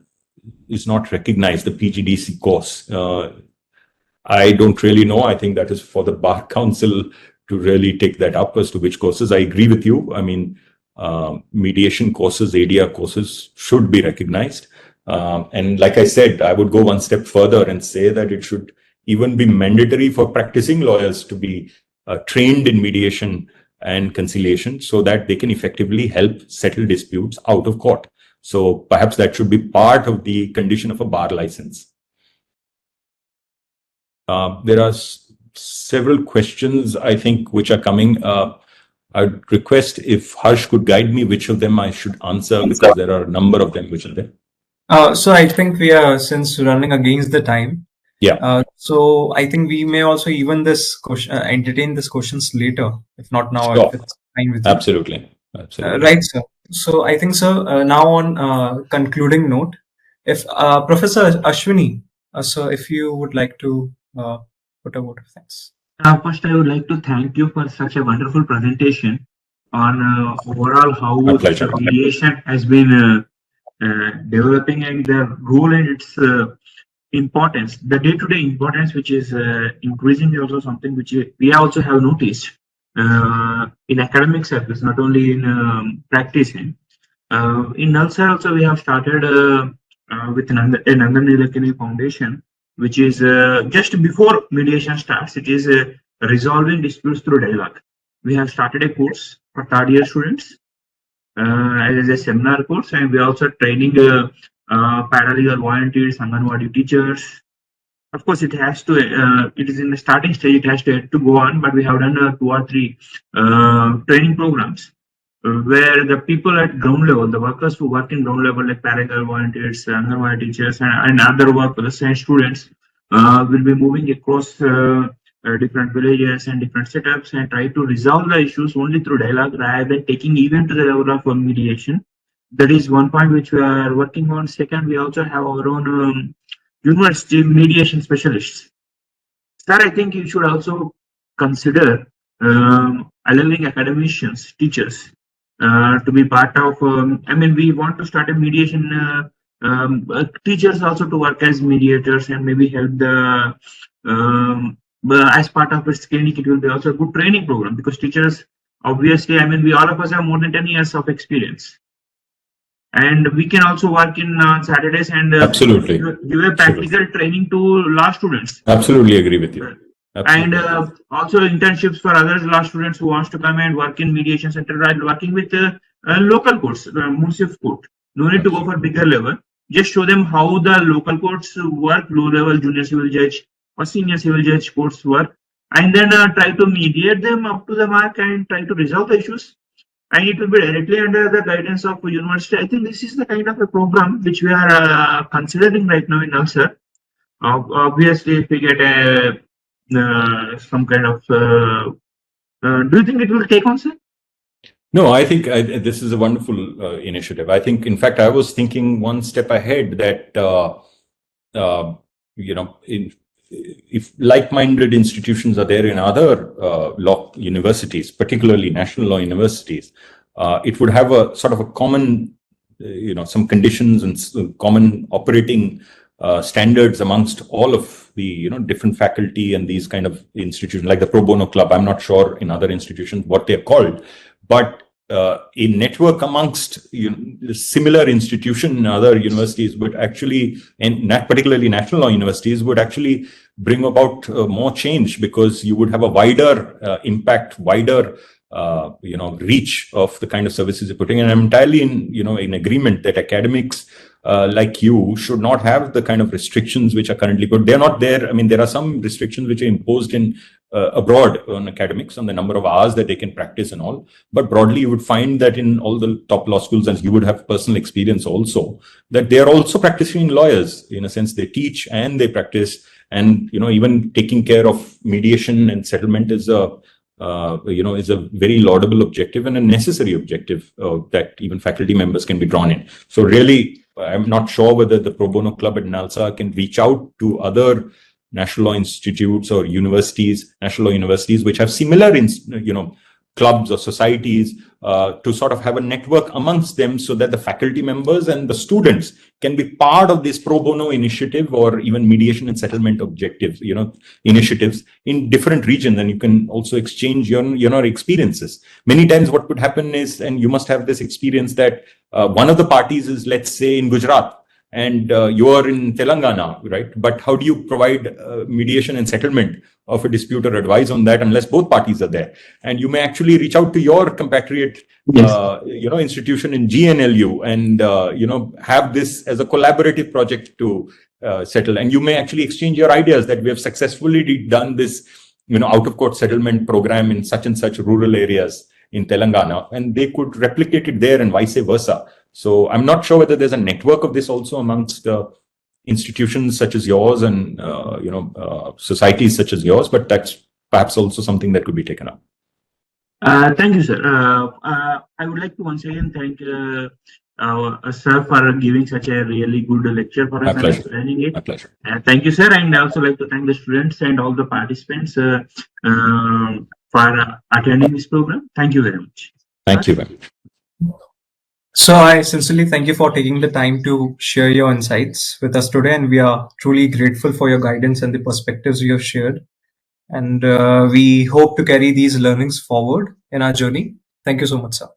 is not recognized, the PGDC course. I don't really know. I think that is for the Bar Council to really take that up as to which courses. I agree with you. I mean, mediation courses, ADR courses should be recognized. And like I said, I would go one step further and say that it should even be mandatory for practicing lawyers to be trained in mediation and conciliation so that they can effectively help settle disputes out of court. So perhaps that should be part of the condition of a bar license. There are several questions, I think, which are coming. I'd request if Harsh could guide me which of them I should answer, because there are a number of them which are there. So I think we are, since running against the time. Yeah. So I think we may also even this question, entertain these questions later, if not now, Sure. if it's fine with you. Absolutely. Absolutely. Right, sir. So I think, sir, now on concluding note, if Professor Ashwini, sir, if you would like to put a vote of thanks. First, I would like to thank you for such a wonderful presentation on overall how mediation has been developing and the role and its importance. The day-to-day importance, which is increasing, is also something which we also have noticed in academic circles, not only in practicing. In Nalsar also, we have started with another Nilekani Foundation, which is just before mediation starts. It is resolving disputes through dialogue. We have started a course for third-year students as a seminar course, and we are also training paralegal volunteers, Anganwadi teachers. Of course, it has to. It is in the starting stage. It has to go on, but we have done 2 or 3 training programs where the people at ground level, the workers who work in ground level, like paralegal volunteers, Anganwadi teachers, and other workers and students, will be moving across different villages and different setups and try to resolve the issues only through dialogue rather than taking even to the level of mediation. That is one point which we are working on. Second, we also have our own university mediation specialists. Sir, I think you should also consider allowing academicians, teachers, to be part of. I mean, we want to start a mediation. Teachers also to work as mediators and maybe help the. As part of its clinic, it will be also a good training program, because teachers, obviously, I mean, we all of us have more than 10 years of experience. And we can also work in Saturdays and absolutely give a practical training to law students. Absolutely agree with you. Absolutely. And also internships for other law students who wants to come and work in mediation center, right? Working with local courts, municipal court. No need to go for bigger level. Just show them how the local courts work, low level junior civil judge or senior civil judge courts work, and then try to mediate them up to the mark and try to resolve the issues. And it will be directly under the guidance of the university. I think this is the kind of a program which we are considering right now in Nalsar. Obviously, if we get a some kind of, do you think it will take on, sir? No, I think this is a wonderful initiative. I think, in fact, I was thinking one step ahead that, you know, if like-minded institutions are there in other law universities, particularly national law universities, it would have a sort of a common, you know, some conditions and common operating standards amongst all of the, you know, different faculty and these kind of institutions, like the Pro Bono Club. I'm not sure in other institutions what they're called, but a network amongst, you know, similar institution in other universities would actually, and particularly national law universities, would actually bring about more change, because you would have a wider impact, wider you know, reach of the kind of services you're putting. And I'm entirely in agreement that academics like you should not have the kind of restrictions which are currently put. They're not there. I mean, there are some restrictions which are imposed in abroad on academics, on the number of hours that they can practice and all. But broadly, you would find that in all the top law schools, and you would have personal experience also, that they are also practicing lawyers. In a sense, they teach and they practice, and, you know, even taking care of mediation and settlement is a is a very laudable objective and a necessary objective that even faculty members can be drawn in. So really, I'm not sure whether the Pro Bono Club at Nalsar can reach out to other national law institutes or universities, national law universities, which have similar, clubs or societies, to sort of have a network amongst them, so that the faculty members and the students can be part of this pro bono initiative, or even mediation and settlement objectives, initiatives in different regions. And you can also exchange your experiences. Many times what could happen is, and you must have this experience, that one of the parties is, let's say, in Gujarat, and you are in Telangana, right? But how do you provide mediation and settlement of a dispute or advise on that unless both parties are there? And you may actually reach out to your compatriot, institution in GNLU and, have this as a collaborative project to settle. And you may actually exchange your ideas that we have successfully done this, out of court settlement program in such and such rural areas in Telangana, and they could replicate it there and vice versa. So I'm not sure whether there's a network of this also amongst institutions such as yours and societies such as yours, but that's perhaps also something that could be taken up. Thank you, sir. I would like to once again thank sir for giving such a really good lecture for us and explaining it. My pleasure. Thank you, sir, and I also like to thank the students and all the participants for attending this program. Thank you very much. Thank you very much. So I sincerely thank you for taking the time to share your insights with us today, and we are truly grateful for your guidance and the perspectives you have shared. And we hope to carry these learnings forward in our journey. Thank you so much, sir.